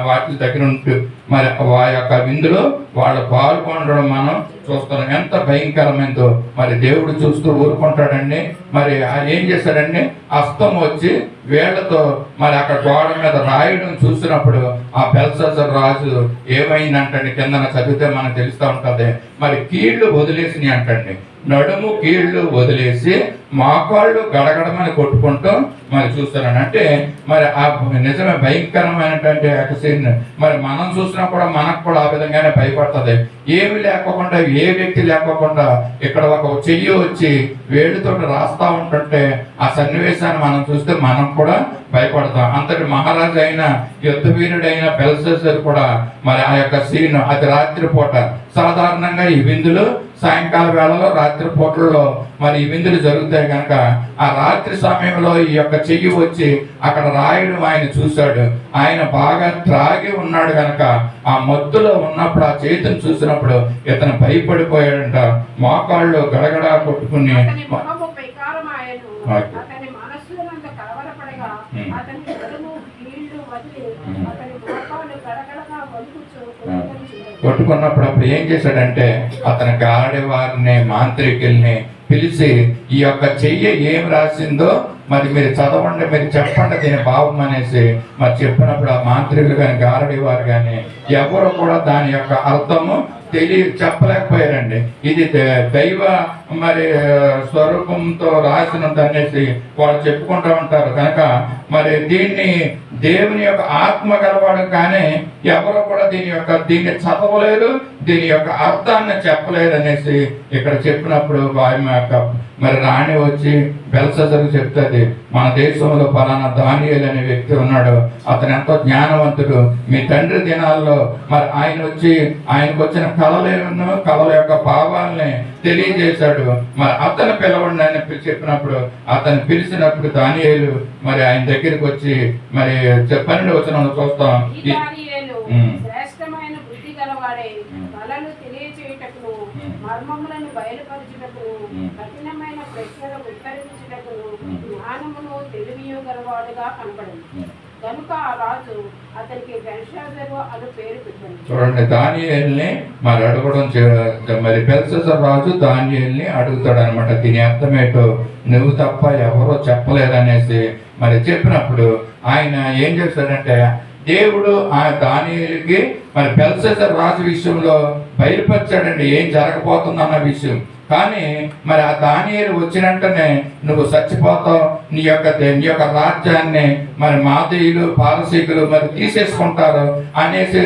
వాటి దగ్గర ఉంటూ మరి ఆ యొక్క విందులో వాళ్ళు పాల్గొనడం మనం చూస్తున్నాం. ఎంత భయంకరమైందో మరి దేవుడు చూస్తూ ఊరుకుంటాడండి. మరి ఏం చేశాడండి హస్తం వచ్చి వేళ్లతో మరి అక్కడ గోడ మీద రాయడం చూసినప్పుడు ఆ బెల్షస్సర్ రాజు ఏమైందంటండి కిందన చదివితే మనకు తెలుస్తూ ఉంటుంది. మరి కీళ్లు వదిలేసినాయి అంటండి. నడుము కీళ్లు వదిలేసి మోకాళ్ళు గడగడమని కొట్టుకుంటూ మరి చూస్తున్నాను. అంటే మరి ఆ నిజమే భయంకరమైనటువంటి సీన్ మరి మనం చూస్తున్నాం. చూసినా కూడా మనకు కూడా ఆ విధంగానే భయపడుతుంది. ఏమి లేకోకుండా, ఏ వ్యక్తి లేకోకుండా ఇక్కడ ఒక చెయ్యి వచ్చి వేళ్ళతో రాస్తా ఉంటుంటే ఆ సన్నివేశాన్ని మనం చూస్తే మనం కూడా భయపడతాం. అంతటి మహారాజు అయిన యుద్ధ వీరుడైన బెల్షస్సర్ కూడా మరి ఆ యొక్క సీన్, అది రాత్రిపూట. సాధారణంగా ఈ విందులు సాయంకాల వేళలో, రాత్రి పూటల్లో మరి ఈ విందులు జరుగుతాయి కనుక ఆ రాత్రి సమయంలో ఈ యొక్క చెయ్యి వచ్చి అక్కడ రాయడం ఆయన చూశాడు. ఆయన బాగా త్రాగి ఉన్నాడు కనుక ఆ మత్తులో ఉన్నప్పుడు ఆ చేతిని చూసినప్పుడు ఇతను భయపడిపోయాడంట. మోకాళ్ళు గడగడా కొట్టుకుని అతని ముఖము వికారమాయెను. అతని మనస్సునందు కలవరపడగా అతని నడుము కీళ్ళు వదిలి అతని మోకాళ్ళు గడగడగా వణుకుచు కొట్టుకున్నప్పుడు అప్పుడు ఏం చేశాడంటే అతని గాడి వారిని, మాంత్రికుల్ని పిలిచి ఈ యొక్క చెయ్యి ఏం రాసిందో మరి మీరు చదవండి, మీరు చెప్పండి దీని భావం అనేసి మరి చెప్పినప్పుడు ఆ మాంత్రికులు కానీ గారడి వారు కానీ ఎవరు కూడా దాని యొక్క అర్థము చెప్పలేకపోయారండి. ఇది దైవ మరి స్వరూపంతో రాసినది అనేసి వాళ్ళు చెప్పుకుంటూ ఉంటారు కనుక మరి దీన్ని దేవుని యొక్క ఆత్మ గలవాడు కానీ ఎవరు కూడా దీన్ని చదవలేరు, దీని యొక్క అర్థాన్ని చెప్పలేరు అనేసి ఇక్కడ చెప్పినప్పుడు ఆమె యొక్క మరి రాణి వచ్చి బెల్షస్సరుకు చెప్తుంది, మన దేశంలో పలానా దానియేలు అనే వ్యక్తి ఉన్నాడు, అతను ఎంతో జ్ఞానవంతుడు. మీ తండ్రి దినాల్లో మరి ఆయన వచ్చి ఆయనకు వచ్చిన కళల యొక్క భావాల్ని తెలియజేశాడు. మరి అతను పిలవండి అని చెప్పినప్పుడు అతను పిలిచినప్పుడు దానియేలు మరి ఆయన దగ్గరికి వచ్చి మరి 12వ వచనంలో చూస్తాం. శ్రేష్టమైన బుద్ధి గలవాడే కళలు తెలియచేయుటకును మర్మములను బయలుపరచుటకును కఠినమైన ప్రశ్నలకు ఉత్తరించుటకును జ్ఞానమును తెలివియు గలవాడుగా కనపడింది. కనుక ఆ రాజు అతనికి బెల్షస్సరు అను పేరు పెట్టాడు. చూడండి, దానియేలుని మరి అడగడం, మరి బెల్షస్సర్ రాజు దానియేలుని అడుగుతాడు అనమాట. దీని అర్థమేటో నువ్వు తప్ప ఎవరో చెప్పలేరనేసి మరి చెప్పినప్పుడు ఆయన ఏం చేస్తాడంటే దేవుడు ఆ దానియేలుకి మరి బెల్షస్సర్ రాజు విషయంలో బయలుపరిచాడండి ఏం జరగబోతుందన్న విషయం. కానీ మరి ఆ దానియేలు వచ్చినంటనే నువ్వు చచ్చిపోతావు, నీ యొక్క రాజ్యాన్ని మరి మాదీయులు, పారసీకులు మరి తీసేసుకుంటారు అనేసి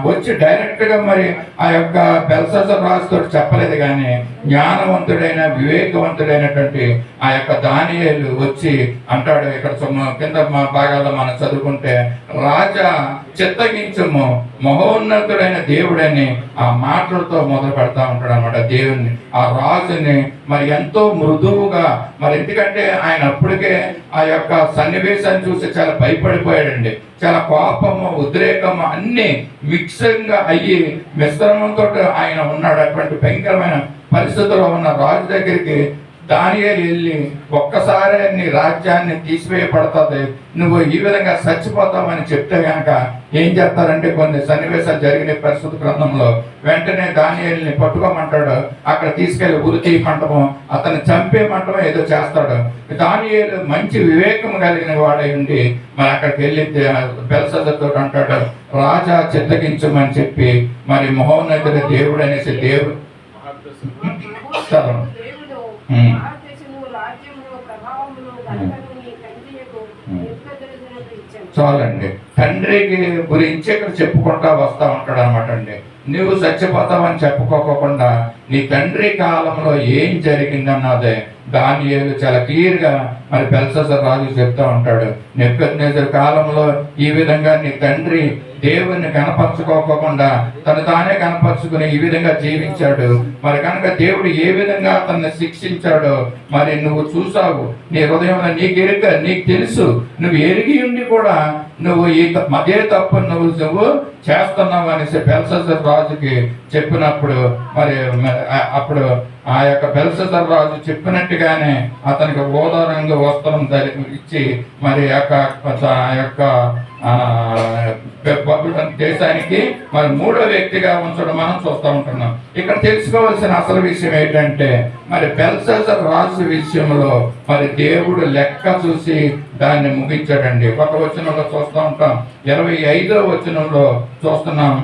వచ్చి డైరెక్ట్ గా మరి ఆ యొక్క బెల్షస్సర్ రాజుతో చెప్పలేదు. కానీ జ్ఞానవంతుడైన వివేకవంతుడైనటువంటి ఆ యొక్క దానియేలు వచ్చి అంటాడు, ఇక్కడ కింద భాగాల్లో మనం చదువుకుంటే, రాజా చిత్తగించుము మహోన్నతుడైన దేవుడని ఆ మాటలతో మొదలు పెడతా ఉంటాడు అన్నమాట. దేవుణ్ణి, ఆ రాజుని మరి ఎంతో మృదువుగా, మరి ఎందుకంటే ఆయన అప్పటికే ఆ యొక్క సన్నివేశాన్ని చూసి చాలా భయపడిపోయాడండి. చాలా కోపము, ఉద్రేకము అన్ని మిక్సింగ్ అయ్యి మిశ్రమంతో ఆయన ఉన్నాడు. అటువంటి భయంకరమైన పరిస్థితుల్లో ఉన్న రాజు దగ్గరికి దానియేలు వెళ్ళి ఒక్కసారి నీ రాజ్యాన్ని తీసివేయబడుతుంది, నువ్వు ఈ విధంగా చచ్చిపోతావని చెప్తే కనుక ఏం చేస్తారంటే కొన్ని సన్నివేశాలు జరిగిన పరిస్థితి గ్రంథంలో వెంటనే దానియేలుని పట్టుకోమంటాడు. అక్కడ తీసుకెళ్లి ఉరి తీయమంటమో అతన్ని చంపేయమంటమో ఏదో చేస్తాడు. దానియేలు మంచి వివేకం కలిగిన వాడై ఉండి మరి అక్కడికి వెళ్ళి బెల్షస్సరుతో అంటాడు, రాజా చిత్తగించమని చెప్పి మరి మహోన్నతుడు దేవుడు అనేసి దేవుడు చాలండి. తండ్రికి గురించి ఇక్కడ చెప్పుకుంటా వస్తా ఉంటాడు అనమాట అండి. నువ్వు చచ్చిపోతావని చెప్పుకోకుండా నీ తండ్రి కాలంలో ఏం జరిగిందన్నదే దానియేలు చాలా క్లియర్ గా మరి బెల్షస్సర్ రాజు చెప్తా ఉంటాడు. నెబుకద్నెజరు కాలంలో ఈ విధంగా నీ తండ్రి దేవుణ్ణి కనపరచుకోకుండా తను తానే కనపరుచుకుని ఈ విధంగా జీవించాడు. మరి కనుక దేవుడు ఏ విధంగా అతన్ని శిక్షించాడో మరి నువ్వు చూసావు. నీ హృదయంలో నీకు తెలుసు. నువ్వు ఎరిగి ఉండి కూడా నువ్వు అదే తప్పు నువ్వు చేస్తున్నావు అనేసి బెల్షస్సర్ రాజుకి చెప్పినప్పుడు మరి అప్పుడు ఆ యొక్క బెల్షస్సర్ రాజు చెప్పినట్టుగానే అతనికి ఊదా రంగు వస్త్రం ఇచ్చి మరి ఆ యొక్క దేశానికి మరి 3వ వ్యక్తిగా ఉంచడం మనం చూస్తూ ఉంటున్నాం. ఇక్కడ తెలుసుకోవాల్సిన అసలు విషయం ఏంటంటే మరి బెల్షస్సర్ రాజు విషయంలో మరి దేవుడు లెక్క చూసి దాన్ని ముగించాడండి. ఒక వచనంలో చూస్తూ ఉంటాం, 25వ వచనంలో చూస్తున్నాం.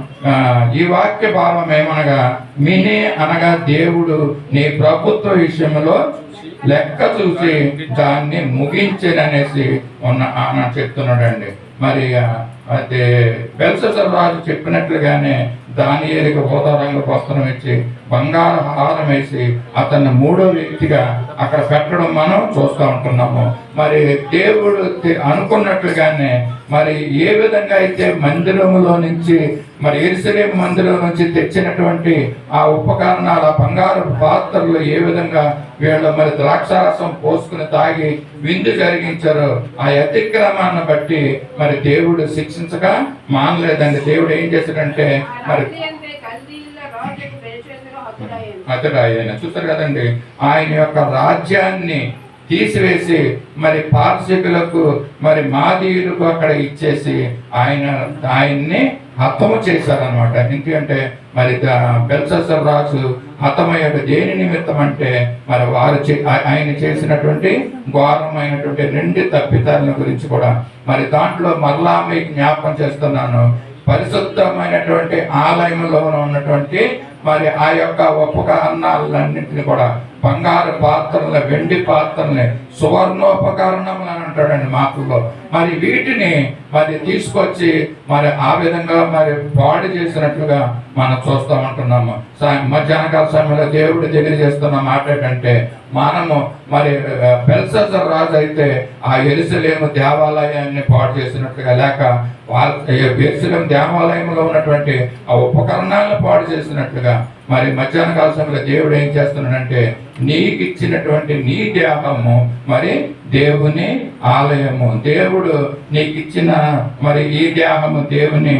ఈ వాక్య భావం ఏమనగా మినే అనగా దేవుడు నీ ప్రభుత్వ విషయంలో లెక్క చూసి దాన్ని ముగించననేసి చెప్తున్నాడండి. మరి అయితే బెల్షస్సరు రాజు చెప్పినట్లుగానే దానియేలుకు ఊదా రంగు వస్త్రం ఇచ్చి బంగారు హారం వేసి అతన్ని 3వ వ్యక్తిగా అక్కడ పెట్టడం మనం చూస్తూ ఉంటున్నాము. మరి దేవుడు అనుకున్నట్లుగానే మరి ఏ విధంగా అయితే మందిరంలో నుంచి మరి యెరూషలేము మందిరం నుంచి తెచ్చినటువంటి ఆ ఉపకరణాల బంగారు పాత్రలు ఏ విధంగా వీళ్ళు మరి ద్రాక్షారసం పోసుకుని తాగి విందు జరిగించారో ఆ అతిక్రమాన్ని బట్టి మరి దేవుడు శిక్షించగా మానలేదండి. దేవుడు ఏం చేశాడంటే మరి అతడు ఆయన చూస్తారు కదండి, ఆయన యొక్క రాజ్యాన్ని తీసివేసి మరి పార్శికులకు మరి మాదీయులకు అక్కడ ఇచ్చేసి ఆయన్ని హతము చేశారనమాట. ఎందుకంటే మరి బెల్షస్సరు రాజు హతమయ్యాడు. దేని నిమిత్తం అంటే మరి వారు ఆయన చేసినటువంటి ఘోరమైనటువంటి 2 తప్పిదాల గురించి కూడా మరి దాంట్లో మరలా మీకు జ్ఞాపకం చేస్తున్నాను. పరిశుద్ధమైనటువంటి ఆలయంలో ఉన్నటువంటి మరి ఆ యొక్క ఉపకరణాలన్నింటినీ కూడా బంగారు పాత్రలు, వెండి పాత్రల్ని, సువర్ణోపకరణములు అని అంటాడండి మాటల్లో. మరి వీటిని మరి తీసుకొచ్చి మరి ఆ విధంగా మరి పాడు చేసినట్లుగా మనం చూస్తూ ఉంటున్నాము. మధ్యాహ్నకాల సమయంలో దేవుడు తెలియజేస్తున్న మాట ఏంటంటే మనము మరి బెల్షస్సరు రాజు అయితే ఆ యెరూషలేము దేవాలయాన్ని పాడు చేసినట్లుగా, లేక యెరూషలేము దేవాలయంలో ఉన్నటువంటి ఆ ఉపకరణాలను పాడు చేసినట్లుగా మరి మధ్యాహ్నకాల సమయంలో దేవుడు ఏం చేస్తున్నాడంటే నీకు ఇచ్చినటువంటి నీ దేహము మరి దేవుని ఆలయము. దేవుడు నీకు ఇచ్చిన మరి ఈ దేహము దేవుని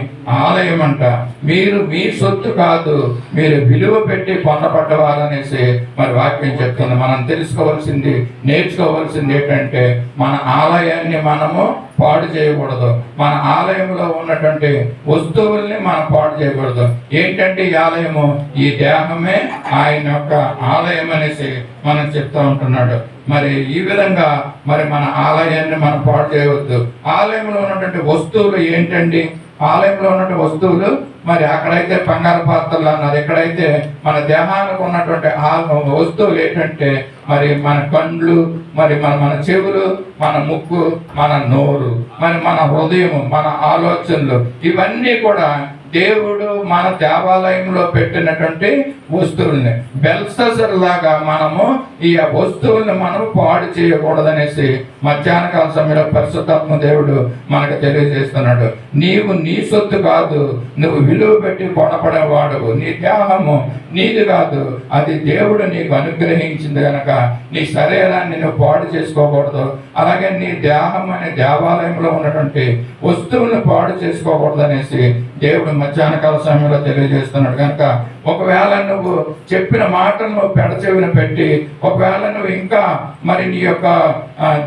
ఆలయం అంట. మీరు మీ సొత్తు కాదు, మీరు విలువ పెట్టి పొందపడ్డవారనేసి మరి వాక్యం చెప్తుంది. మనం తెలుసుకోవాల్సింది, నేర్చుకోవాల్సింది ఏంటంటే మన ఆలయాన్ని మనము పాడు చేయకూడదు. మన ఆలయంలో ఉన్నటువంటి వస్తువుల్ని మనం పాడు చేయకూడదు. ఏంటంటే ఈ ఆలయము, ఈ దేహమే ఆయన యొక్క ఆలయం అనేసి మనం చెప్తూ ఉంటున్నాడు. మరి ఈ విధంగా మరి మన ఆలయాన్ని మనం పాడు చేయవద్దు. ఆలయంలో ఉన్నటువంటి వస్తువులు ఏంటండి? ఆలయంలో ఉన్నటువంటి వస్తువులు మరి అక్కడైతే బంగారు పాత్రలు అన్నారు, ఎక్కడైతే మన దేహానికి ఉన్నటువంటి వస్తువులు ఏంటంటే మరి మన కళ్ళు, మరి మన చెవులు, మన ముక్కు, మన నోరు, మరి మన హృదయము, మన ఆలోచనలు, ఇవన్నీ కూడా దేవుడు మన దేవాలయంలో పెట్టినటువంటి వస్తువుల్ని. బెల్షస్సరు లాగా మనము ఈ వస్తువుల్ని మనం పాడు చేయకూడదనేసి మధ్యాహ్నకాల సమయంలో పరిశుద్ధాత్మ దేవుడు మనకు తెలియజేస్తున్నాడు. నీవు నీ సొత్తు కాదు, నువ్వు విలువ పెట్టి కొనపడేవాడు. నీ దేహము నీది కాదు, అది దేవుడు నీకు అనుగ్రహించింది కనుక నీ శరీరాన్ని నువ్వు పాడు చేసుకోకూడదు. అలాగే నీ దేహం అనే దేవాలయంలో ఉన్నటువంటి వస్తువులను పాడు చేసుకోకూడదు అనేసి దేవుడు మధ్యాహ్నకాల సమయంలో తెలియజేస్తున్నాడు. కనుక ఒకవేళ నువ్వు చెప్పిన మాటలను పెడచెవిన పెట్టి, ఒకవేళ నువ్వు ఇంకా మరి నీ యొక్క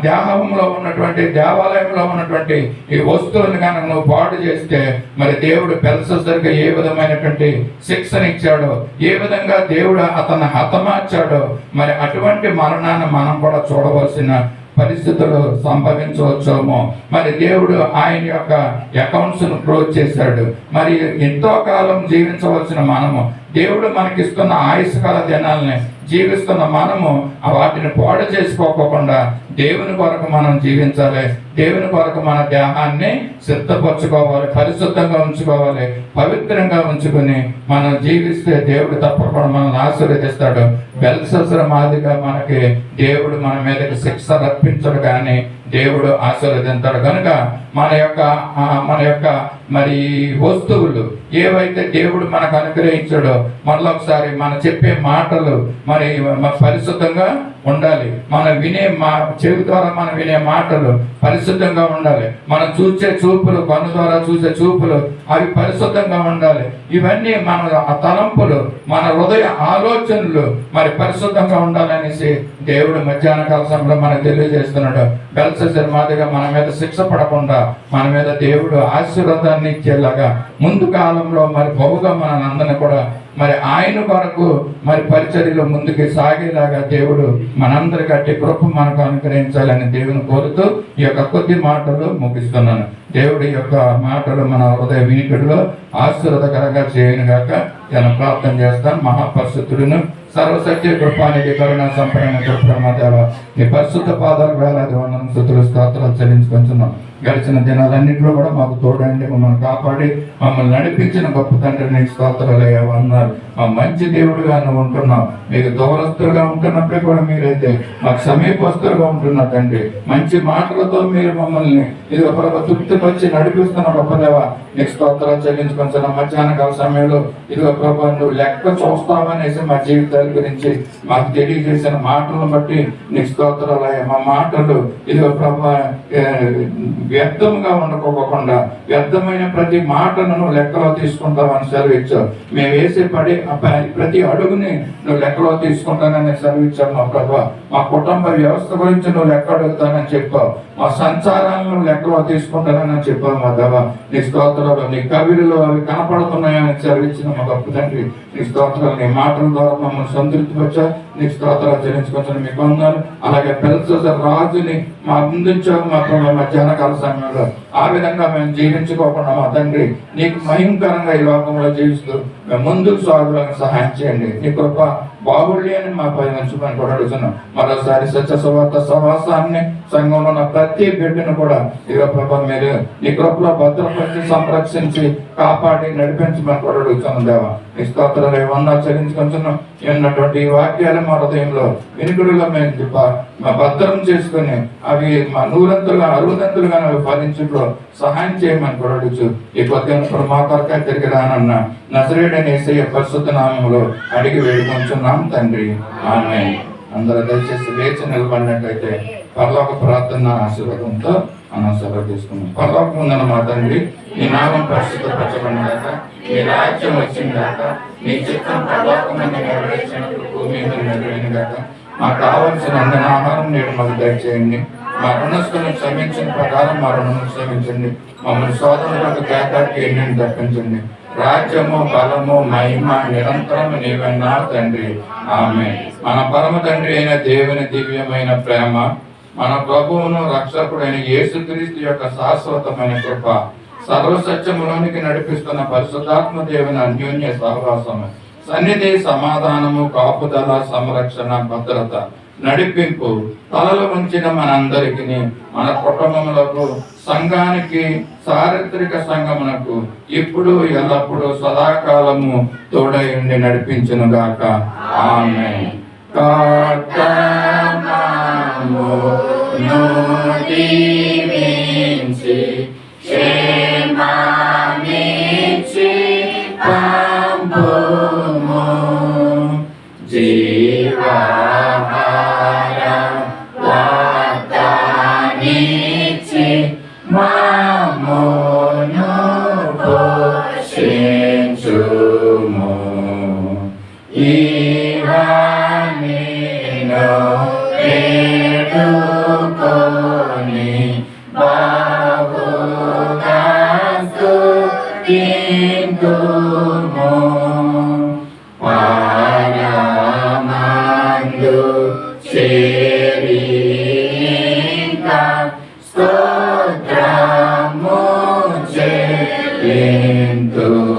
దేహంలో ఉన్నటువంటి దేవాలయంలో ఉన్నటువంటి ఈ వస్తువులను కనుక నువ్వు పాడు చేస్తే మరి దేవుడు బెల్షస్సరుకు ఏ విధమైనటువంటి శిక్షణ ఇచ్చాడో, ఏ విధంగా దేవుడు అతన్ని హతమార్చాడో, మరి అటువంటి మరణాన్ని మనం కూడా చూడవలసిన పరిస్థితులు సంభవించవచ్చేమో. మరి దేవుడు ఆయన యొక్క అకౌంట్స్ ను క్లోజ్ చేశాడు. మరి ఎంతో కాలం జీవించవలసిన మనము, దేవుడు మనకిస్తున్న ఆయుష్కాల దినాలని జీవిస్తున్న మనము వాటిని పాడు చేసుకోకుండా దేవుని కొరకు మనం జీవించాలి. దేవుని కొరకు మన దేహాన్ని సిద్ధపరచుకోవాలి, పరిశుద్ధంగా ఉంచుకోవాలి, పవిత్రంగా ఉంచుకుని మనం జీవిస్తే దేవుడు తప్పకుండా మనల్ని ఆశీర్వదిస్తాడు. బెల్షస్సరు మాదిరిగా మనకి దేవుడు మన మీదకి శిక్ష రప్పించడు, కానీ దేవుడు ఆశీర్వదించాడు. కనుక మన యొక్క మరి వస్తువులు ఏవైతే దేవుడు మనకు అనుగ్రహించాడో మరొకసారి మనం చెప్పే మాటలు మరి పరిశుద్ధంగా ఉండాలి. మనం వినే చెవి ద్వారా మనం వినే మాటలు పరిశుద్ధంగా ఉండాలి. మనం చూసే చూపులు, కన్ను ద్వారా చూసే చూపులు అవి పరిశుద్ధంగా ఉండాలి. ఇవన్నీ మన తలంపులు, మన హృదయ ఆలోచనలు మరి పరిశుద్ధంగా ఉండాలనేసి దేవుడు మధ్యాహ్నకాల సమయంలో మనకు తెలియజేస్తున్నాడు. బెల్షస్సరు మాదిరిగా మన మీద శిక్ష పడకుండా మన మీద దేవుడు ఆశీర్వాదాన్ని ఇచ్చేలాగా ముందు కాలంలో మరి బహుగా మనందరినీ కూడా మరి ఆయన కొరకు మరి పరిచర్యలో ముందుకు సాగేలాగా దేవుడు మనందరికీ అట్టి కృప మనకు అనుగ్రహించాలని దేవుని కోరుతూ ఈ యొక్క కొద్ది మాటలు ముగిస్తున్నాను. దేవుడి యొక్క మాటలు మన హృదయ వినికిడిలో ఆశీర్వాదకరంగా చేయను గాక నేను ప్రార్థన చేస్తాను. మహాపరిశుద్ధుడును సర్వశక్తి కృపానికి కరుణ సంపన్న కృప దేవ, నీ పరిశుద్ధ పాదాలు వేలాది వందనం స్తుతులు స్తోత్రాలు చెల్లించుకుంటున్నాం. గడిచిన దినాలన్నింటిలో కూడా మాకు తోడండి, మమ్మల్ని కాపాడి మమ్మల్ని నడిపించిన గొప్ప తండ్రి నీకు స్తోత్రాలయ్యా అన్నారు. మా మంచి దేవుడిగా నువ్వు ఉంటున్నావు. మీకు దూరస్తులుగా ఉంటున్నప్పుడే కూడా మీరైతే మాకు సమీపస్తులుగా ఉంటున్నా తండ్రి. మంచి మాటలతో మీరు మమ్మల్ని ఇది ప్రభు తృప్తిపరిచి నడిపిస్తున్న గొప్ప దేవ నీకు స్తోత్రాలు చెల్లించుకుంటున్న మధ్యాహ్న కాల సమయంలో ఇదిగో ప్రభు నువ్వు లెక్క చూస్తావనేసి మా జీవితాల గురించి మాకు తెలియజేసిన మాటలను బట్టి నీకు స్తోత్రాలయ్యా. మా మాటలు ఇదిగో ప్రభు వ్యర్థంగా ఉండకోకుండా వ్యర్థమైన ప్రతి మాటను నువ్వు లెక్కలో తీసుకుంటావని సెలవిచ్చావు. మేము వేసే ప్రతి అడుగుని నువ్వు లెక్కలో తీసుకుంటానని సెలవిచ్చావు మా ప్రభు. మా కుటుంబ వ్యవస్థ గురించి నువ్వు లెక్క అడుగుతానని చెప్పావు. మా సంసారాలను లెక్కలో తీసుకుంటానని చెప్పావు మా దేవ నీ స్తోత్రాలు. నీ కవిలో అవి కనపడుతున్నాయని సెలవిచ్చిన మా గొప్ప తండ్రి నీ స్తోత్రాలు. నీ మాటల ద్వారా మమ్మల్ని సంతృప్తిపరచా నీ స్తోత్రాలు చెల్లించుకుంటున్న మీకు వందనాలు. అలాగే బెల్షస్సర్ రాజుని మా ముందుంచావు మా ప్రభు మధ్యాహ్న కాల సమయంలో. ఆ విధంగా మేము జీవించుకోకుండా మా తండ్రి నీకు మహిమకరంగా ఈ లోకంలో జీవిస్తూ మేము ముందుకు సాగులకు సహాయం చేయండి. నీ కృప బాగుండి అని మా పై ఉంచుకొని కూడా అడుగుతున్నాం. మరోసారి సత్య సువార్త సహవాసాన్ని సంఘంలో ఉన్న ప్రతి బిడ్డను కూడా ఇదిగో ప్రభా మీరు నీ కృపలో భద్రపరిచి సంరక్షించి కాపాడి నడిపించమని కూడా అడుగుతున్నాం దేవా. నీ స్తోత్రాలు ఏమన్నా చెల్లించుకుంటున్నాం. ఉన్నటువంటి ఈ వాక్యాలు మా హృదయంలో వినికుడుగా మేము భద్రం చేసుకుని అవి మా నూరంతులుగా అరుదంతులుగా ఫలించడంలో సహాయం చేయమని కూడా అడుగుచు ఈ కొద్దిగా మా కొరకై తిరిగి రానన్న నజరేయుడైన యేసయ్య పరిశుద్ధ నామములో అడిగి వేడుకొంచున్నాం తండ్రి, ఆమేన్. అందరూ దయచేసి లేచి నిలబడినట్లయితే పరలోక ప్రార్థన ఆశీర్వాదంతో మనం సెలవు తీసుకున్నాం. పరలోకం ఉందన్న మా తండ్రి, నీ నామం పరిశుద్ధపరచబడినాక, నీ రాజ్యం వచ్చిందాక, నీ చిత్తం పరలోకమందు నెరవేర్చినట్లు భూమి మీద నెరవేరినగాక. మాకు కావలసిన అందరి ఆహారం నేడు మాకు దయచేయండి. మా రుణస్తులను క్షమించిన ప్రకారం మా రుణం క్షమించండి. మమ్మల్ని శోధనలకు కేటాకి ఎన్నిని తప్పించండి. రాజ్యము బలము మహిమ నిరంతరము నీవన్నా తండ్రి, ఆమేన్. మన పరమ తండ్రి అయిన దేవుని దివ్యమైన ప్రేమ, మన ప్రభువును రక్షకుడైన యేసుక్రీస్తు యొక్క శాశ్వతమైన కృప, సర్వసత్యములోనికి నడిపిస్తున్న పరిశుద్ధాత్మ దేవుని అన్యోన్య సహవాసము, సన్నిధి, సమాధానము, కాపుదల, సంరక్షణ, భద్రత, నడిపింపు తలలు ఉంచిన మనందరికి, మన కుటుంబములకు, సంఘానికి, చారిత్రక సంఘమునకు ఇప్పుడు ఎల్లప్పుడూ సదాకాలము తోడై ఉండి నడిపించును గాక, ఆమేన్. స్తోత్రము చెల్లింతుము.